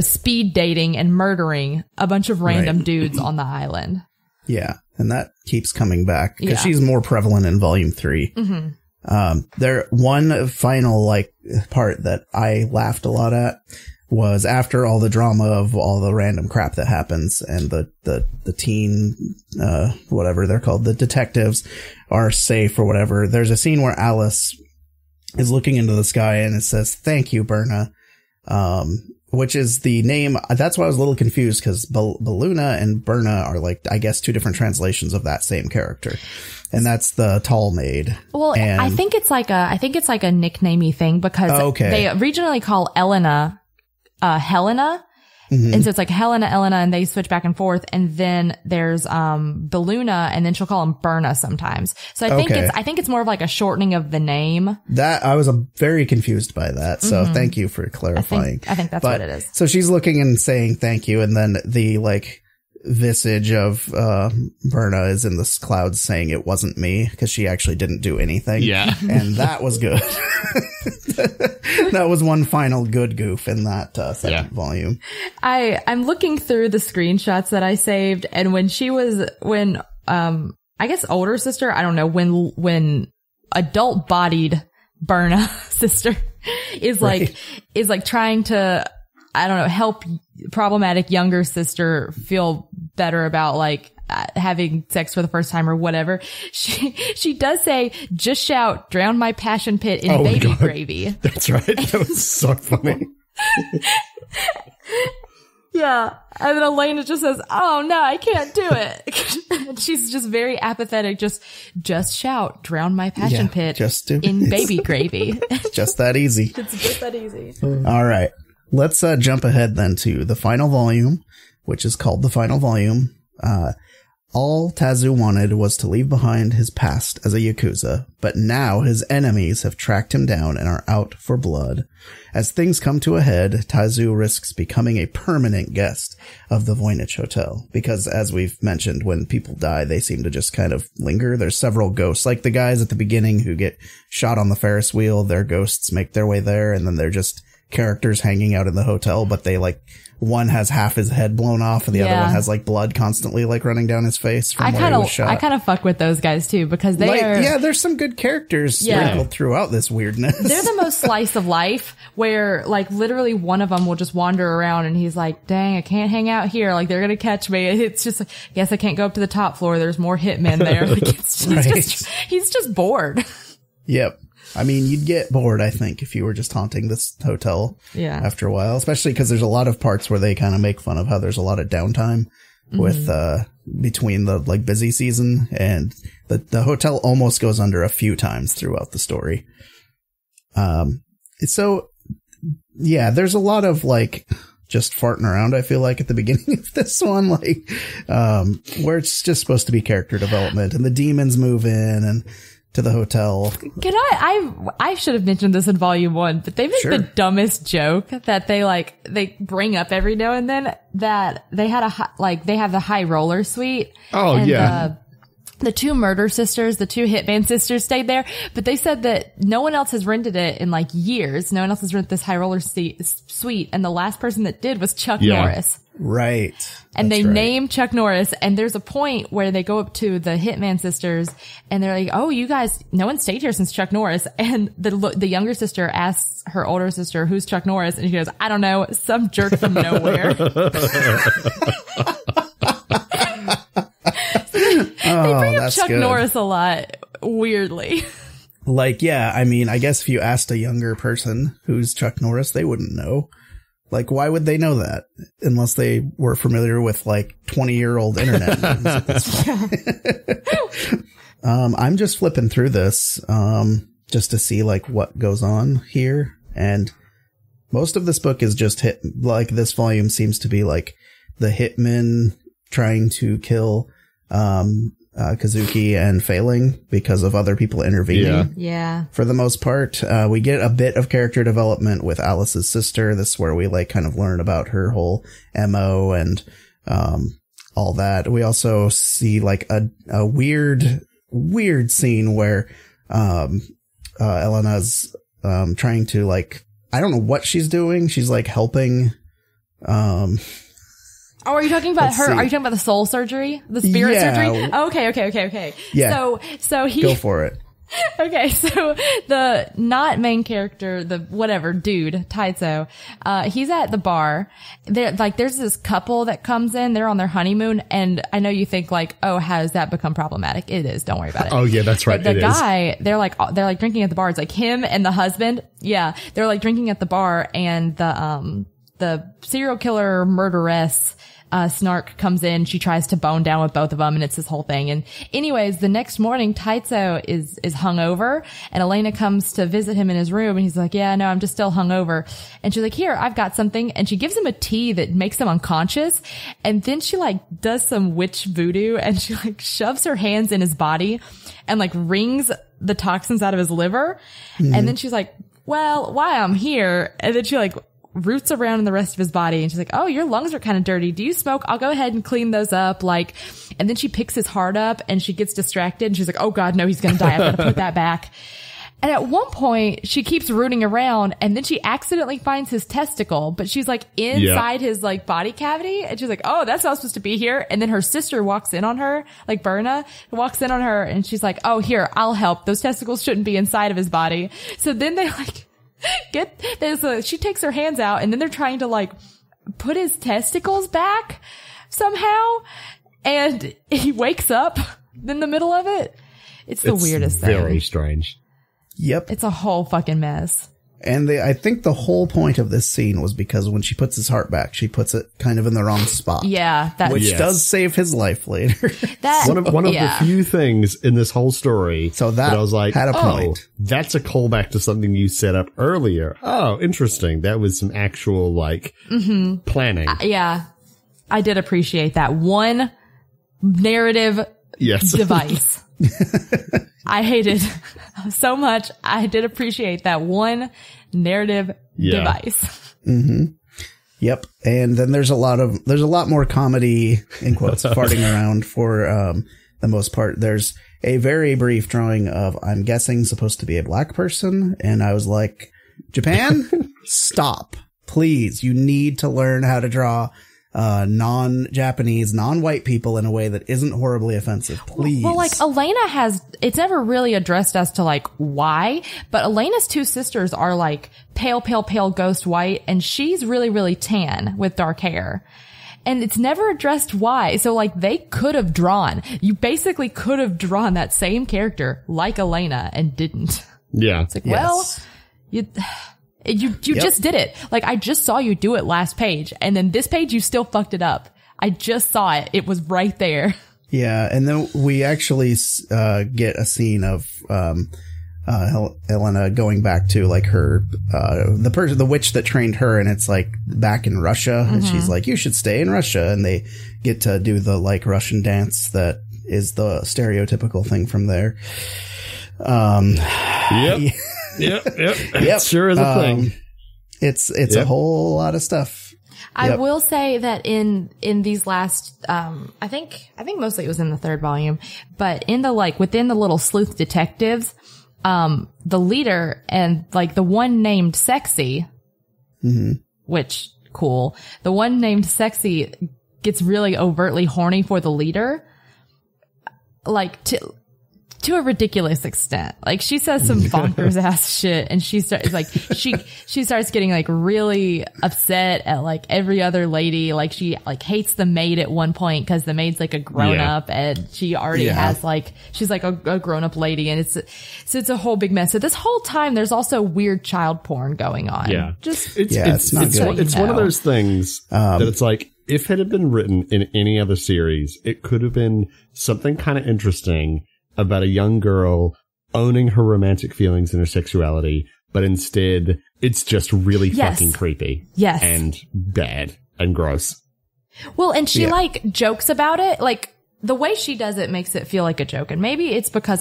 speed dating and murdering a bunch of random dudes on the island. Yeah. And that keeps coming back because she's more prevalent in volume 3. Mm-hmm. One final like part that I laughed a lot at was after all the drama of all the random crap that happens and the teen, whatever they're called, the detectives are safe or whatever. There's a scene where Alice is looking into the sky and it says, "Thank you, Berna," which is the name. That's why I was a little confused because Baluna and Berna are like, I guess, two different translations of that same character. And that's the tall maid. Well, and I think it's like a nicknamey thing because they originally call Elena Helena. Mm-hmm. And so it's like Helena, Elena, and they switch back and forth. And then there's Baluna, and then she'll call him Berna sometimes. So I think it's more of like a shortening of the name. That I was very confused by that. So thank you for clarifying. I think that's what it is. So she's looking and saying thank you, and then the like visage of Berna is in the clouds saying it wasn't me because she actually didn't do anything. Yeah. And that was good. That was one final good goof in that second volume. I'm looking through the screenshots that I saved, and when I guess older sister, I don't know, when adult bodied Berna sister is like trying to, I don't know, help problematic younger sister feel better about like having sex for the first time or whatever. She does say, "Just shout, drown my passion pit in baby gravy." That's right. That was so funny. Yeah. And then Elena just says, "Oh no, I can't do it." She's just very apathetic. Just shout, drown my passion pit in baby gravy. Just that easy. It's just that easy. All right. Let's jump ahead then to the final volume, which is called The Final Volume. All Tazu wanted was to leave behind his past as a Yakuza, but now his enemies have tracked him down and are out for blood. As things come to a head, Tazu risks becoming a permanent guest of the Voynich Hotel, because as we've mentioned, when people die, they seem to just kind of linger. There's several ghosts, like the guys at the beginning who get shot on the Ferris wheel. Their ghosts make their way there, and then they're just characters hanging out in the hotel, but they like, one has half his head blown off and the other one has like blood constantly like running down his face from where he was shot. I kind of fuck with those guys too, because they are... Yeah, there's some good characters sprinkled throughout this weirdness. They're the most slice of life, where like literally one of them will just wander around and he's like, dang, I can't hang out here. Like they're going to catch me. It's just, yes, I can't go up to the top floor. There's more hitmen there. Like, he's just bored. Yep. I mean, you'd get bored, I think, if you were just haunting this hotel after a while, especially because there's a lot of parts where they kind of make fun of how there's a lot of downtime with, between the like busy season, and the hotel almost goes under a few times throughout the story. So yeah, there's a lot of like just farting around, I feel like, at the beginning of this one, like, where it's just supposed to be character development and the demons move in and to the hotel. I should have mentioned this in volume 1, but they make the dumbest joke that they bring up every now and then, that they had they have the high roller suite. Oh, and yeah. The two murder sisters, the two hitman sisters stayed there, but they said that no one else has rented it in like years. No one else has rented this high roller suite. And the last person that did was Chuck Norris. Right. And they name Chuck Norris, and there's a point where they go up to the Hitman sisters and they're like, oh, you guys, no one stayed here since Chuck Norris. And the younger sister asks her older sister, who's Chuck Norris? And she goes, I don't know, some jerk from nowhere. They bring up Chuck Norris a lot, weirdly. Like, yeah, I mean, I guess if you asked a younger person who's Chuck Norris, they wouldn't know. Like, why would they know that? Unless they were familiar with, like, 20-year-old internet memes at this point. I'm just flipping through this, just to see, like, what goes on here. And most of this book is just this volume seems to be, like, the hitmen trying to kill, Kazuki and failing because of other people intervening. Yeah. For the most part, we get a bit of character development with Alice's sister. This is where we like kind of learn about her whole MO and, all that. We also see like a weird scene where, Elena's, trying to like, I don't know what she's doing. She's like helping, Oh, are you talking about her? Are you talking about the soul surgery? The spirit surgery? Oh, okay. Yeah. So he... Go for it. Okay, so the not main character, the whatever dude, Taizo, he's at the bar. There's this couple that comes in, they're on their honeymoon, and I know you think like, oh, how does that become problematic? It is, don't worry about it. Oh yeah, that's right. But the guy, they're like drinking at the bar. It's like him and the husband. Yeah, they're like drinking at the bar, and the serial killer murderess, Snark comes in, she tries to bone down with both of them, and it's this whole thing. And anyways, the next morning, Taizo is hungover, and Elena comes to visit him in his room, and he's like, yeah, no, I'm just still hungover. And she's like, here, I've got something. And she gives him a tea that makes him unconscious. And then she like does some witch voodoo, and she like shoves her hands in his body and like wrings the toxins out of his liver. Mm-hmm. And then she's like, well, why I'm here. And then she like roots around in the rest of his body, and she's like, oh, your lungs are kind of dirty. Do you smoke? I'll go ahead and clean those up. Like, and then she picks his heart up, and she gets distracted, and she's like, oh god, no, he's gonna die. I've got to put that back. And at one point, she keeps rooting around, and then she accidentally finds his testicle, but she's like inside his like body cavity, and she's like, oh, that's not supposed to be here. And then her sister walks in on her, like Berna walks in on her, and she's like, oh, here, I'll help. Those testicles shouldn't be inside of his body. So then they like she takes her hands out, and then they're trying to like put his testicles back somehow, and he wakes up in the middle of it. It's the weirdest thing. Very strange. Yep. It's a whole fucking mess. And I think the whole point of this scene was because when she puts his heart back, she puts it kind of in the wrong spot. Yeah. Which does save his life later. One of the few things in this whole story. So that I was like, had a point. That's a callback to something you set up earlier. Oh, interesting. That was some actual like planning. Yeah. I did appreciate that one narrative device. I hated so much. I did appreciate that one narrative device. Mm-hmm. Yep. And then there's a lot more comedy, in quotes, farting around for the most part. There's a very brief drawing of, I'm guessing, supposed to be a black person. And I was like, Japan, stop. Please, you need to learn how to draw non-Japanese, non-white people in a way that isn't horribly offensive. Please. Well, like Elena it's never really addressed as to like why, but Elena's two sisters are like pale ghost white, and she's really, really tan with dark hair. And it's never addressed why. So like you basically could have drawn that same character like Elena and didn't. Yeah. It's like, well, you just did it. Like, I just saw you do it last page, and then this page you still fucked it up. I just saw it. It was right there. Yeah, and then we actually get a scene of Helena going back to like her the witch that trained her, and it's like back in Russia, and she's like, you should stay in Russia, and they get to do the like Russian dance that is the stereotypical thing from there. Yep. Yep. Sure is a thing. It's a whole lot of stuff. I will say that in these last, I think mostly it was in the third volume, but in the like within the little sleuth detectives, the leader and like the one named Sexy, which cool. The one named Sexy gets really overtly horny for the leader, like to a ridiculous extent. Like, she says some bonkers ass shit, and she starts getting like really upset at like every other lady. Like, she like hates the maid at one point because the maid's like a grown up, and she already has like, she's like a grown up lady, and it's a whole big mess. So this whole time there's also weird child porn going on. Yeah. It's one of those things that it's like, if it had been written in any other series, it could have been something kind of interesting about a young girl owning her romantic feelings and her sexuality, but instead it's just really fucking creepy. Yes. And bad and gross. Well, and she like jokes about it. Like, the way she does it makes it feel like a joke. And maybe it's because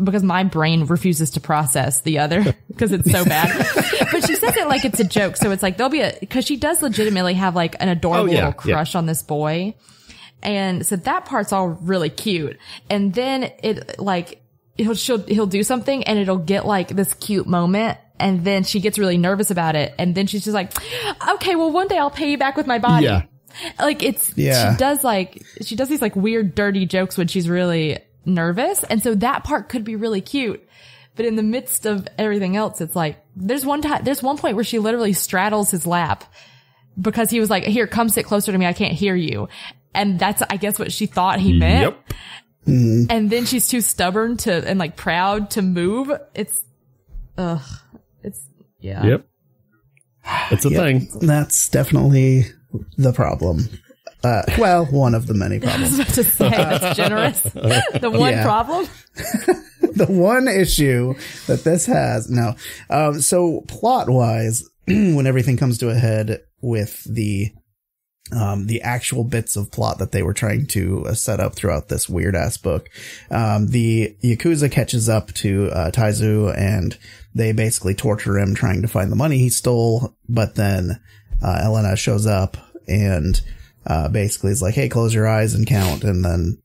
because my brain refuses to process the other because it's so bad. But she says it like it's a joke. So it's like because she does legitimately have like an adorable little crush on this boy. And so that part's all really cute. And then it like, he'll do something and it'll get like this cute moment. And then she gets really nervous about it. And then she's just like, okay, well, one day I'll pay you back with my body. Yeah. Like she does these like weird, dirty jokes when she's really nervous. And so that part could be really cute. But in the midst of everything else, it's like, there's one point where she literally straddles his lap because he was like, here, come sit closer to me. I can't hear you. And that's, I guess, what she thought he meant. Yep. And then she's too stubborn and like proud to move. Yep. It's a thing. That's definitely the problem. Well, one of the many problems. I was about to say, that's generous. The one problem? The one issue that this has. No. So plot-wise, when everything comes to a head with the actual bits of plot that they were trying to set up throughout this weird ass book. The Yakuza catches up to Taizu, and they basically torture him trying to find the money he stole. But then Elena shows up and basically is like, hey, close your eyes and count, and then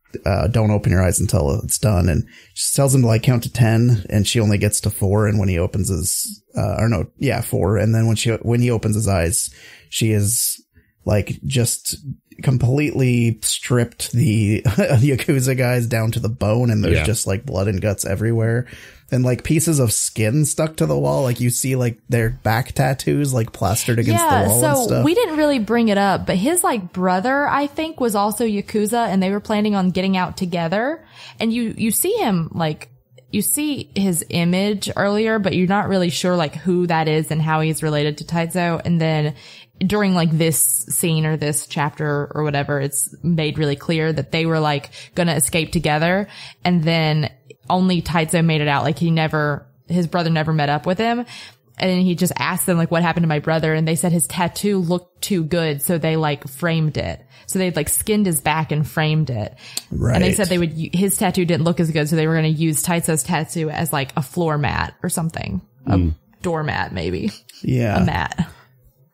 don't open your eyes until it's done. And she tells him to like count to 10, and she only gets to 4. And when he opens his 4. And then when he opens his eyes, she is like just completely stripped the Yakuza guys down to the bone, and there's just like blood and guts everywhere, and like pieces of skin stuck to the wall. Like, you see like their back tattoos like plastered against the wall and stuff. We didn't really bring it up, but his like brother, I think, was also Yakuza, and they were planning on getting out together. And you see him like, you see his image earlier, but you're not really sure like who that is and how he's related to Taizo. And then during like this scene or this chapter or whatever, it's made really clear that they were like gonna escape together, and then only Taizo made it out. Like, his brother never met up with him, and then he just asked them like, what happened to my brother? And they said his tattoo looked too good, so they like framed it. So they'd like skinned his back and framed it. Right. And they said his tattoo didn't look as good, so they were gonna use Taizo's tattoo as like a floor mat or something. A doormat, maybe. Yeah. A mat.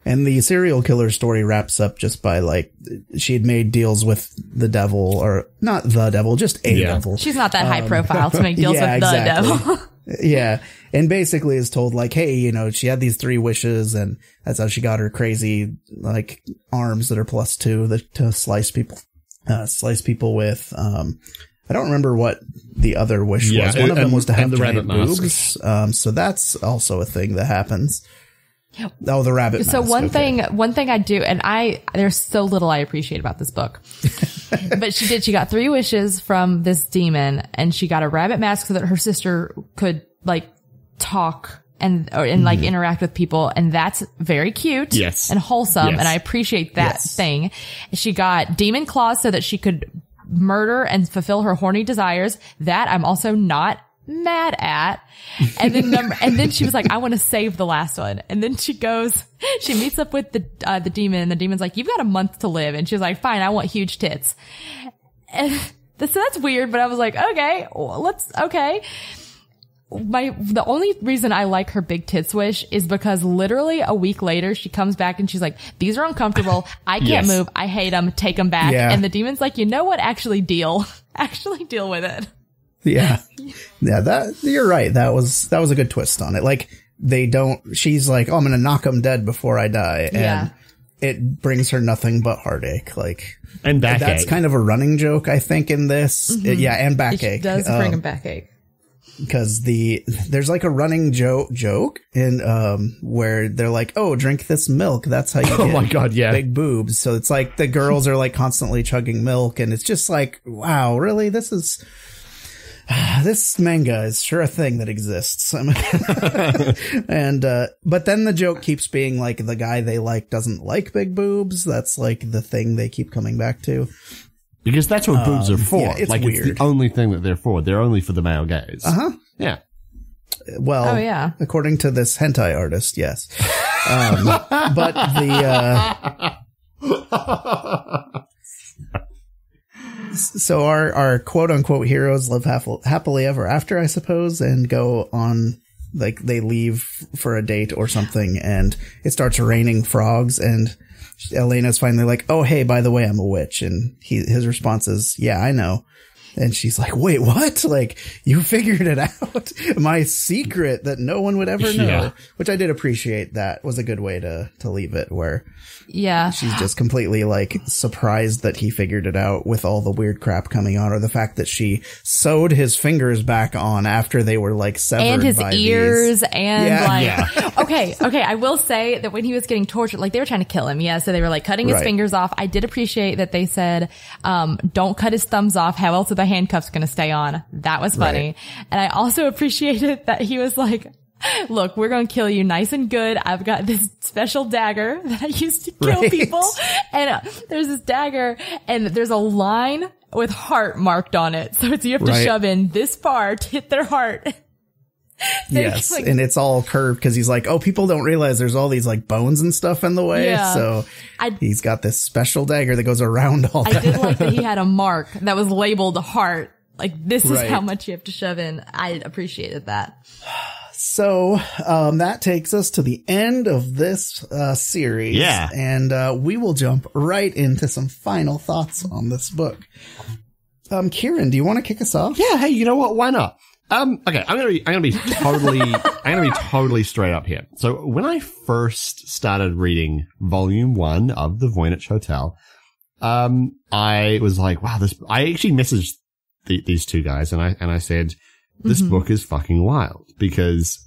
And the serial killer story wraps up just by like, she had made deals with the devil, or not the devil, just a devil. She's not that high profile to make deals with the devil. Yeah. And basically is told like, hey, you know, she had these 3 wishes and that's how she got her crazy, like, arms that are +2 to slice people with. I don't remember what the other wish was. One of them was to have the giant boobs. So that's also a thing that happens. Oh, the rabbit mask. So one thing I do, and there's so little I appreciate about this book, but she got 3 wishes from this demon, and she got a rabbit mask so that her sister could like talk and like interact with people, and that's very cute and wholesome, and I appreciate that thing. She got demon claws so that she could murder and fulfill her horny desires. That I'm also not mad at. And then she was like, I want to save the last one. And then she meets up with the demon, and the demon's like, you've got a month to live. And she was like, fine, I want huge tits. And so that's weird, but I was like, okay, okay. The only reason I like her big tits wish is because literally a week later she comes back and she's like, these are uncomfortable. I can't move. I hate them. Take them back. Yeah. And the demon's like, you know what? Actually deal with it. Yeah. Yeah. You're right. That was a good twist on it. Like she's like, oh, I'm going to knock them dead before I die. And it brings her nothing but heartache. Like, and backache. That's kind of a running joke, I think, in this. Mm-hmm. And backache. It does bring him backache. Because there's like a running joke in, where they're like, oh, drink this milk. That's how you get big boobs. So it's like the girls are like constantly chugging milk, and it's just like, wow, really? This manga is sure a thing that exists. And, but then the joke keeps being like the guy they like doesn't like big boobs. That's like the thing they keep coming back to. Because that's what boobs are for. Yeah, it's like, weird. It's the only thing that they're for. They're only for the male gaze. Uh-huh. Yeah. Well, according to this hentai artist, yes. But so our quote unquote heroes live happily ever after, I suppose, and go on, like, they leave for a date or something, and it starts raining frogs, and Elena's finally like, oh, hey, by the way, I'm a witch. And his response is, yeah, I know. And she's like, wait, what? Like, you figured it out? My secret that no one would ever know. Yeah. Which I did appreciate. That was a good way to leave it, where she's just completely like surprised that he figured it out with all the weird crap coming on, or the fact that she sewed his fingers back on after they were like severed, and his by ears these. and okay. I will say that when he was getting tortured, like, they were trying to kill him. Yeah. So they were like cutting his fingers off. I did appreciate that they said, don't cut his thumbs off. How else are the handcuffs going to stay on? That was funny. Right. And I also appreciated that he was like, look, we're going to kill you nice and good. I've got this special dagger that I used to kill people. And there's this dagger, and there's a line with heart marked on it. So you have to shove in this far to hit their heart. Yes, like, and it's all curved because he's like, oh, people don't realize there's all these like bones and stuff in the way. Yeah. So he's got this special dagger that goes around all that. I did like that he had a mark that was labeled heart. Like, this is how much you have to shove in. I appreciated that. So, that takes us to the end of this, series. Yeah. And, we will jump right into some final thoughts on this book. Kieran, do you want to kick us off? Yeah. Hey, you know what? Why not? Okay. I'm gonna be totally straight up here. So when I first started reading volume 1 of the Voynich Hotel, I was like, wow, I actually messaged these two guys, and I said, this book is fucking wild, because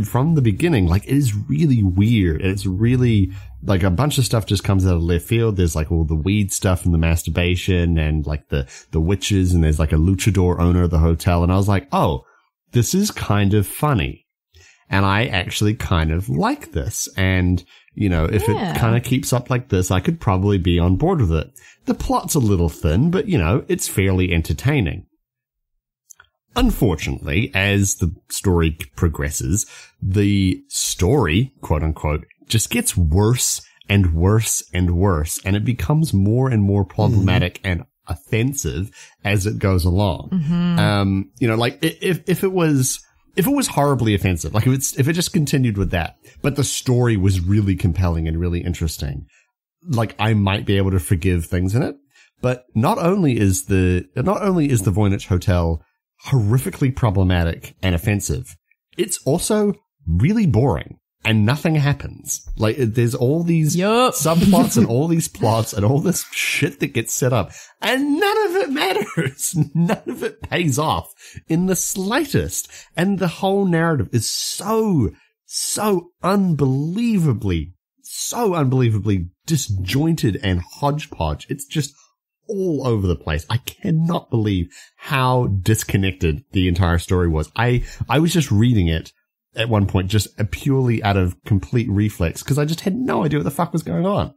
from the beginning, like, it is really weird. And it's really like a bunch of stuff just comes out of left field. There's like all the weed stuff and the masturbation and like the witches, and there's like a luchadore owner of the hotel. And I was like, oh, this is kind of funny. And I actually kind of like this. And, you know, if it kind of keeps up like this, I could probably be on board with it. The plot's a little thin, but, you know, it's fairly entertaining. Unfortunately, as the story progresses, the story, quote unquote, just gets worse and worse and worse, and it becomes more and more problematic and offensive as it goes along. You know, like, if it was horribly offensive, like if it just continued with that, but the story was really compelling and really interesting, like, I might be able to forgive things in it. But not only is the Voynich Hotel horrifically problematic and offensive, it's also really boring. And nothing happens. Like, there's all these subplots and all these plots and all this shit that gets set up. And none of it matters. None of it pays off in the slightest. And the whole narrative is so unbelievably disjointed and hodgepodge. It's just all over the place. I cannot believe how disconnected the entire story was. I was just reading it at one point, just purely out of complete reflex, because I just had no idea what the fuck was going on.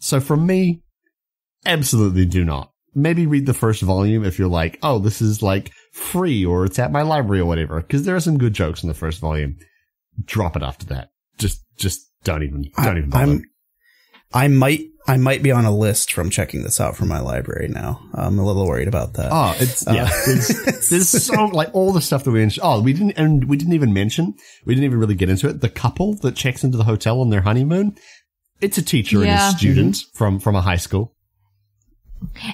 So from me, absolutely do not. Maybe read the first volume if you're like, oh, this is like free or it's at my library or whatever, because there are some good jokes in the first volume. Drop it after that. Just don't even bother. I might be on a list from checking this out from my library now. I'm a little worried about that. Oh, there's so, like, all the stuff that we didn't even mention, we didn't even really get into it. The couple that checks into the hotel on their honeymoon, it's a teacher and a student from a high school.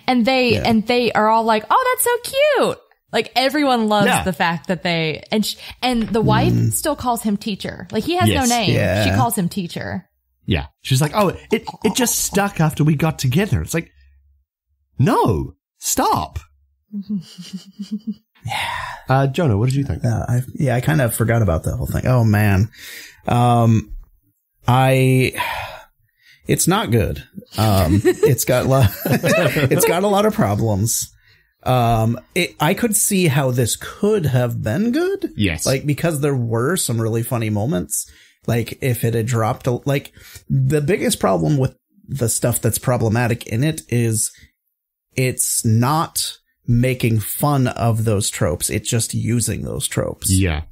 And they are all like, oh, that's so cute. Like, everyone loves the fact that and the wife still calls him teacher. Like, he has no name. Yeah. She calls him teacher. Yeah. She's like, oh, it just stuck after we got together. It's like, no, stop. Yeah. Jonah, what did you think? I kind of forgot about that whole thing. Oh, man. It's not good. It's got a lot of problems. I could see how this could have been good. Yes. Like, because there were some really funny moments. Like, if it had dropped, like, the biggest problem with the stuff that's problematic in it is it's not making fun of those tropes. It's just using those tropes. Yeah.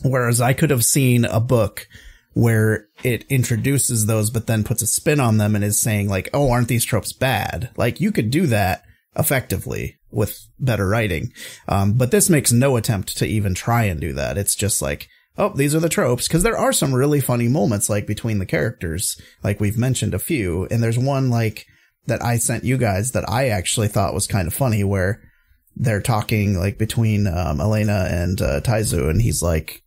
Whereas I could have seen a book where it introduces those, but then puts a spin on them and is saying, like, oh, aren't these tropes bad? Like, you could do that effectively with better writing. But this makes no attempt to even try and do that. It's just like, oh, these are the tropes, because there are some really funny moments, like, between the characters, like we've mentioned a few, and there's one, like, that I sent you guys that I actually thought was kind of funny, where they're talking, like, between Elena and Taizu, and he's like,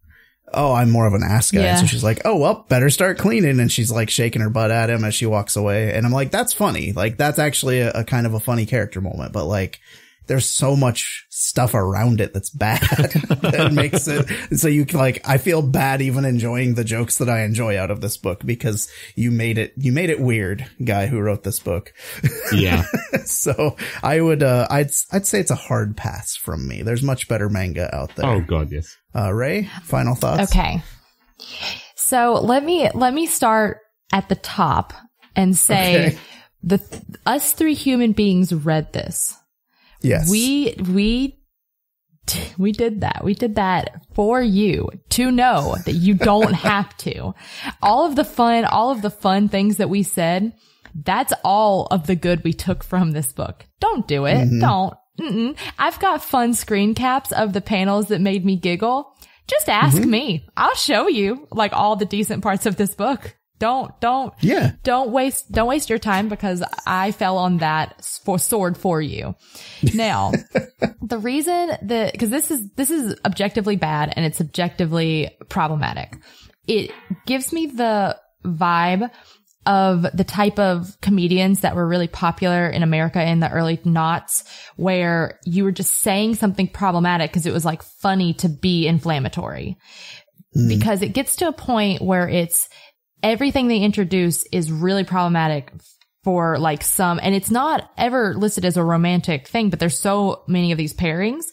oh, I'm more of an ass guy. Yeah. So she's like, oh, well, better start cleaning, and she's, like, shaking her butt at him as she walks away, and I'm like, that's funny. Like, that's actually a kind of a funny character moment, but, like, there's so much stuff around it that's bad that makes it so you can, like, I feel bad even enjoying the jokes that I enjoy out of this book, because you made it weird, guy who wrote this book. Yeah. So I would, I'd say it's a hard pass from me. There's much better manga out there. Oh God, yes. Ray, final thoughts? Okay. So let me start at the top and say us three human beings read this. Yes. We did that. We did that for you to know that you don't have to. All of the fun things that we said, that's all of the good we took from this book. Don't do it. Mm-hmm. Don't. Mm-mm. I've got fun screen caps of the panels that made me giggle. Just ask me. I'll show you, like, all the decent parts of this book. Don't waste your time, because I fell on that sword for you. Now, the reason that, because this is objectively bad and it's objectively problematic. It gives me the vibe of the type of comedians that were really popular in America in the early noughts, where you were just saying something problematic because it was, like, funny to be inflammatory. Because it gets to a point where it's, everything they introduce is really problematic for, like, some, and it's not ever listed as a romantic thing, but there's so many of these pairings.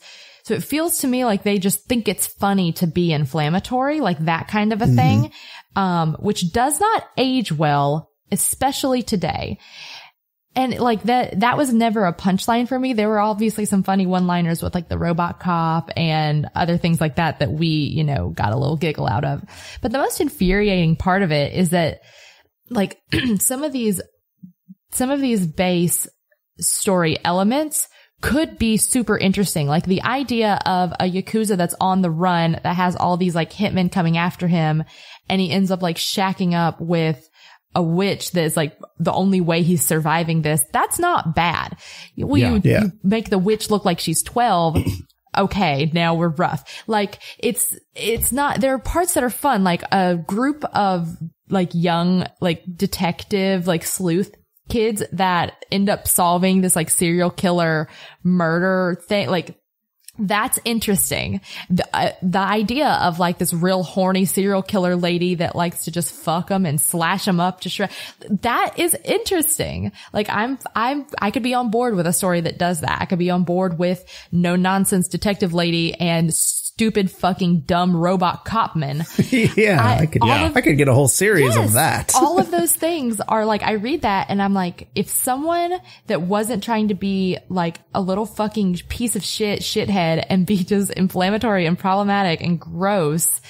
So it feels to me like they just think it's funny to be inflammatory, like that kind of a thing, which does not age well, especially today. And, like, that was never a punchline for me. There were obviously some funny one-liners with, like, the robot cop and other things like that we, got a little giggle out of. But the most infuriating part of it is that, like, some of these base story elements could be super interesting. Like, the idea of a Yakuza that's on the run that has all these, like, hitmen coming after him, and he ends up, like, shacking up with a witch that's, like, the only way he's surviving this. That's not bad. You make the witch look like she's 12. okay, now we're rough. Like, it's not, there are parts that are fun, like a group of like young, like detective, like sleuth kids that end up solving this like serial killer murder thing. Like, that's interesting. The idea of like this real horny serial killer lady that likes to just fuck them and slash them up to shred. That is interesting. Like I could be on board with a story that does that. I could be on board with no nonsense detective lady and stupid fucking dumb robot copman. I could get a whole series of that. All of those things are like, I read that and I'm like, if someone that wasn't trying to be like a little fucking piece of shithead and be just inflammatory and problematic and gross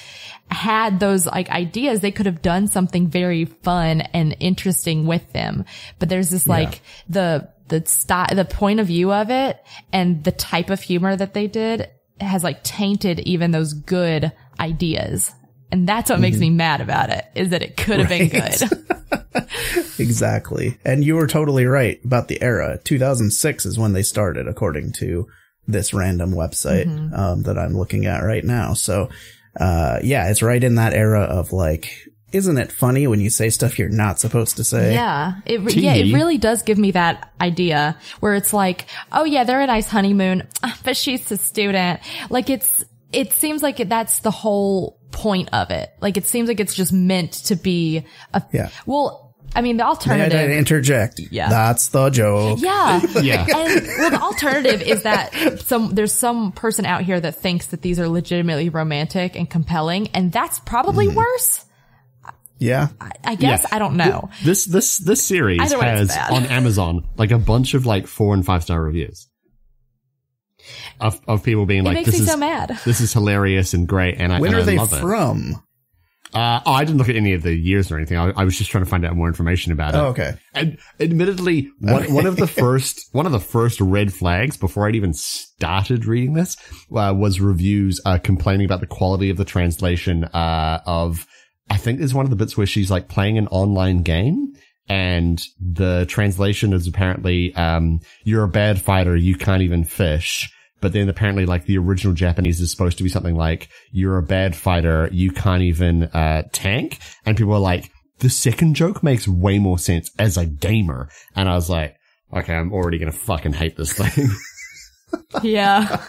had those like ideas, they could have done something very fun and interesting with them. But there's this like the style, the point of view of it and the type of humor that they did has like tainted even those good ideas. And that's what makes me mad about it, is that it could have been good. Exactly. And you were totally right about the era. 2006 is when they started, according to this random website that I'm looking at right now. So, it's right in that era of like, isn't it funny when you say stuff you're not supposed to say? Yeah. It really does give me that idea where it's like, oh yeah, they're a nice honeymoon, but she's a student. Like it seems like that's the whole point of it. Like it seems like it's just meant to be well, I mean, the alternative. May I interject? Yeah. That's the joke. Yeah. Yeah. And the alternative is that there's some person out here that thinks that these are legitimately romantic and compelling, and that's probably worse. Yeah. I guess. Yeah. I don't know. This series has on Amazon like a bunch of like 4 and 5 star reviews of people being like, "This is so mad. This is hilarious and great." And I are they love from? It. I didn't look at any of the years or anything. I was just trying to find out more information about it. Oh, okay. And admittedly, one of the first red flags before I'd even started reading this was reviews complaining about the quality of the translation of. I think there's one of the bits where she's like playing an online game and the translation is apparently, you're a bad fighter, you can't even fish. But then apparently like the original Japanese is supposed to be something like, you're a bad fighter, you can't even, tank. And people are like, the second joke makes way more sense as a gamer. And I was like, okay, I'm already going to fucking hate this thing. Yeah.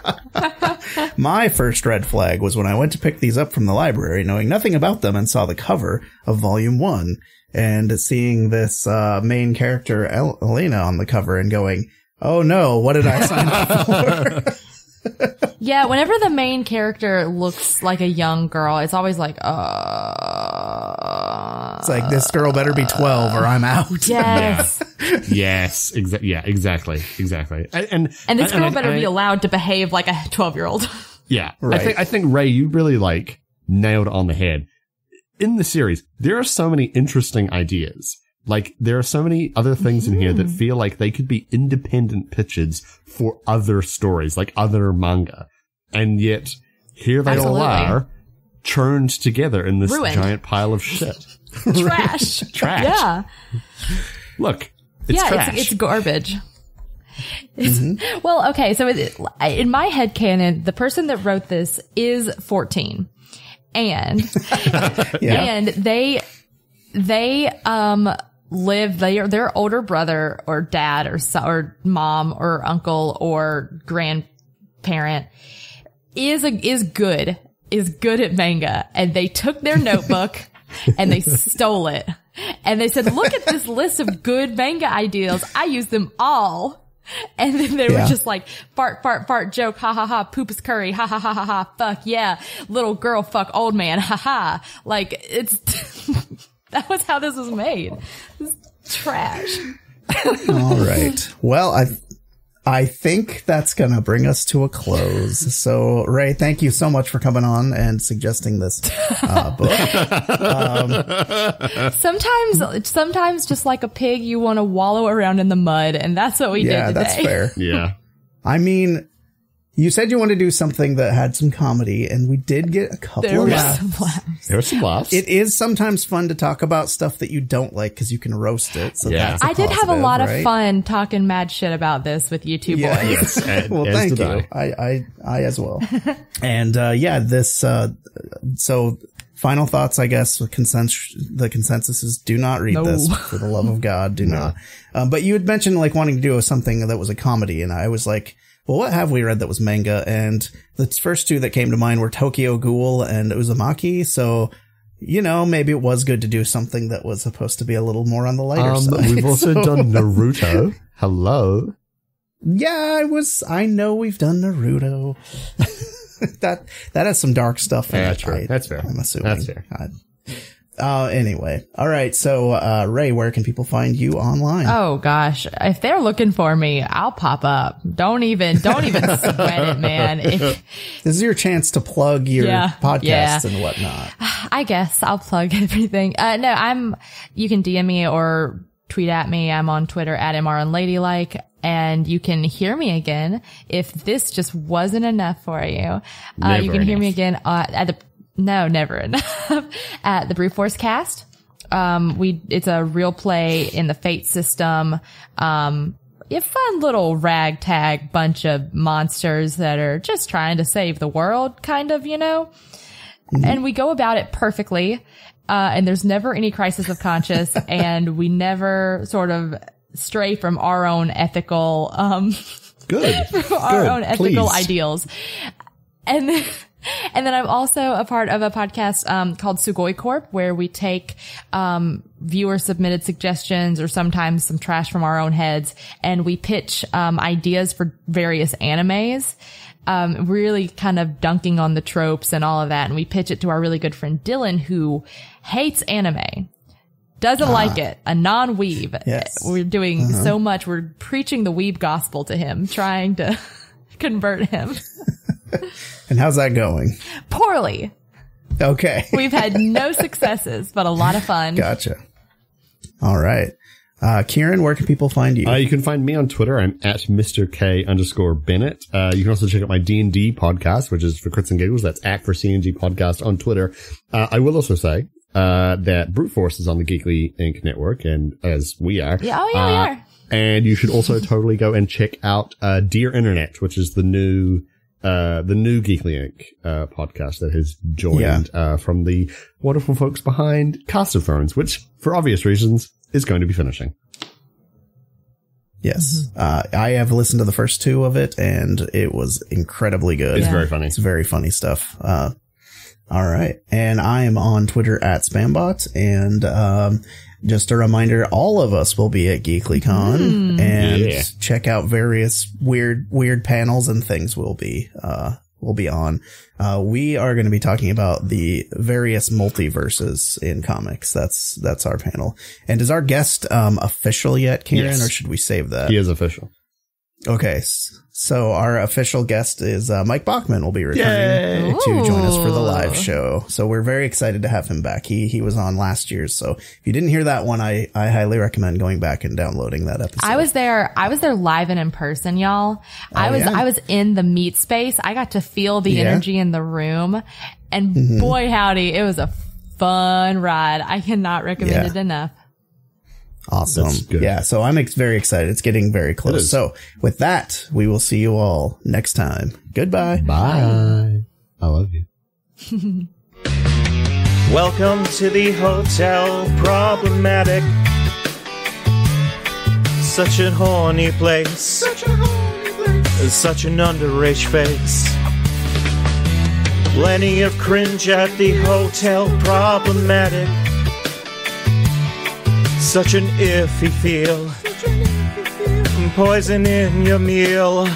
My first red flag was when I went to pick these up from the library, knowing nothing about them, and saw the cover of Volume 1 and seeing this main character, Elena, on the cover and going, oh no, what did I sign up for? Yeah, whenever the main character looks like a young girl, it's always like, it's like, this girl better be 12 or I'm out. Yes. Yes. Exactly. And this girl better be allowed to behave like a 12-year-old. Yeah. Right. I think Ray, you really like nailed it on the head. In the series, there are so many interesting ideas. Like, there are so many other things in here that feel like they could be independent pitches for other stories, like other manga. And yet, here they all are, churned together in this giant pile of shit. Trash. Yeah. Look, it's trash. It's garbage. Well, okay, so in my headcanon, the person that wrote this is 14. And, and they live, their older brother or dad or mom or uncle or grandparent is good at manga, and they took their notebook and they stole it and they said, look at this list of good manga ideas. I use them all. And then they were just like, fart, joke, ha ha ha, poop is curry, ha ha ha ha ha, fuck yeah, little girl, fuck old man, ha ha. Like, it's, that was how this was made. It's trash. All right. Well, I think that's going to bring us to a close. So, Ray, thank you so much for coming on and suggesting this book. Sometimes just like a pig, you want to wallow around in the mud, and that's what we did today. Yeah, that's fair. Yeah. I mean, You said you wanted to do something that had some comedy, and we did get a couple of laughs. There were some laughs. It is sometimes fun to talk about stuff that you don't like because you can roast it. So that's I did have a lot of fun talking mad shit about this with you two boys. Yes, well, thank you. I as well. And this. So final thoughts, I guess. The consensus is do not read this for the love of God. Do not. But you had mentioned like wanting to do something that was a comedy, and I was like, well, what have we read that was manga? And the first two that came to mind were Tokyo Ghoul and Uzumaki. So, maybe it was good to do something that was supposed to be a little more on the lighter side. We've also done Naruto. Hello. Yeah, I know we've done Naruto. that has some dark stuff in it. That's right. That's fair. I'm assuming. That's fair. Anyway. All right. So, Ray, where can people find you online? Oh gosh. If they're looking for me, I'll pop up. Don't even sweat it, man. This is your chance to plug your podcasts and whatnot. I guess I'll plug everything. No, you can DM me or tweet at me. I'm on Twitter at MRUnladylike. And you can hear me again if this just wasn't enough for you. You can hear me again never enough at the Brute Force Cast. It's a real play in the Fate system. A fun little ragtag bunch of monsters that are just trying to save the world, kind of, Mm-hmm. And we go about it perfectly. And there's never any crisis of conscience, and we never sort of stray from our own ethical, own ethical ideals. And then I'm also a part of a podcast, called Sugoi Corp, where we take, viewer submitted suggestions or sometimes some trash from our own heads, and we pitch, ideas for various animes. Really kind of dunking on the tropes and all of that. And we pitch it to our really good friend Dylan, who hates anime. Doesn't like it. A non-weeb. Yes. We're doing so much. We're preaching the weeb gospel to him, trying to convert him. And how's that going? Poorly. Okay. We've had no successes, but a lot of fun. Gotcha. All right. Kieran, where can people find you? You can find me on Twitter. I'm at Mr. K_Bennett. You can also check out my D&D podcast, which is for Crits and Giggles. That's @ for CNG podcast on Twitter. I will also say, that Brute Force is on the Geekly Inc. network, and as we are. Yeah, we are. And you should also totally go and check out, Dear Internet, which is the new Geekly Inc. Podcast that has joined, from the wonderful folks behind Cast of Thrones, which, for obvious reasons, is going to be finishing. Yes. I have listened to the first two of it, and it was incredibly good. It's very funny. It's very funny stuff. All right. And I am on Twitter at Spambot. And just a reminder, all of us will be at GeeklyCon and check out various weird panels and things we'll be on. We are going to be talking about the various multiverses in comics. That's our panel. And is our guest official yet, Kieran, or should we save that? He is official. Okay. So our official guest is Mike Bachman will be returning to join us for the live show. So we're very excited to have him back. He was on last year's. So if you didn't hear that one, I highly recommend going back and downloading that episode. I was there live and in person, y'all. I was in the meet space. I got to feel the energy in the room, and boy howdy, it was a fun ride. I cannot recommend it enough. Awesome. Yeah. So I'm very excited. It's getting very close. So with that, we will see you all next time. Goodbye. Bye. I love you. Welcome to the Hotel Problematic. Such a horny place. Such an underage face. Plenty of cringe at the Hotel Problematic. Such an iffy feel. Poison in your meal.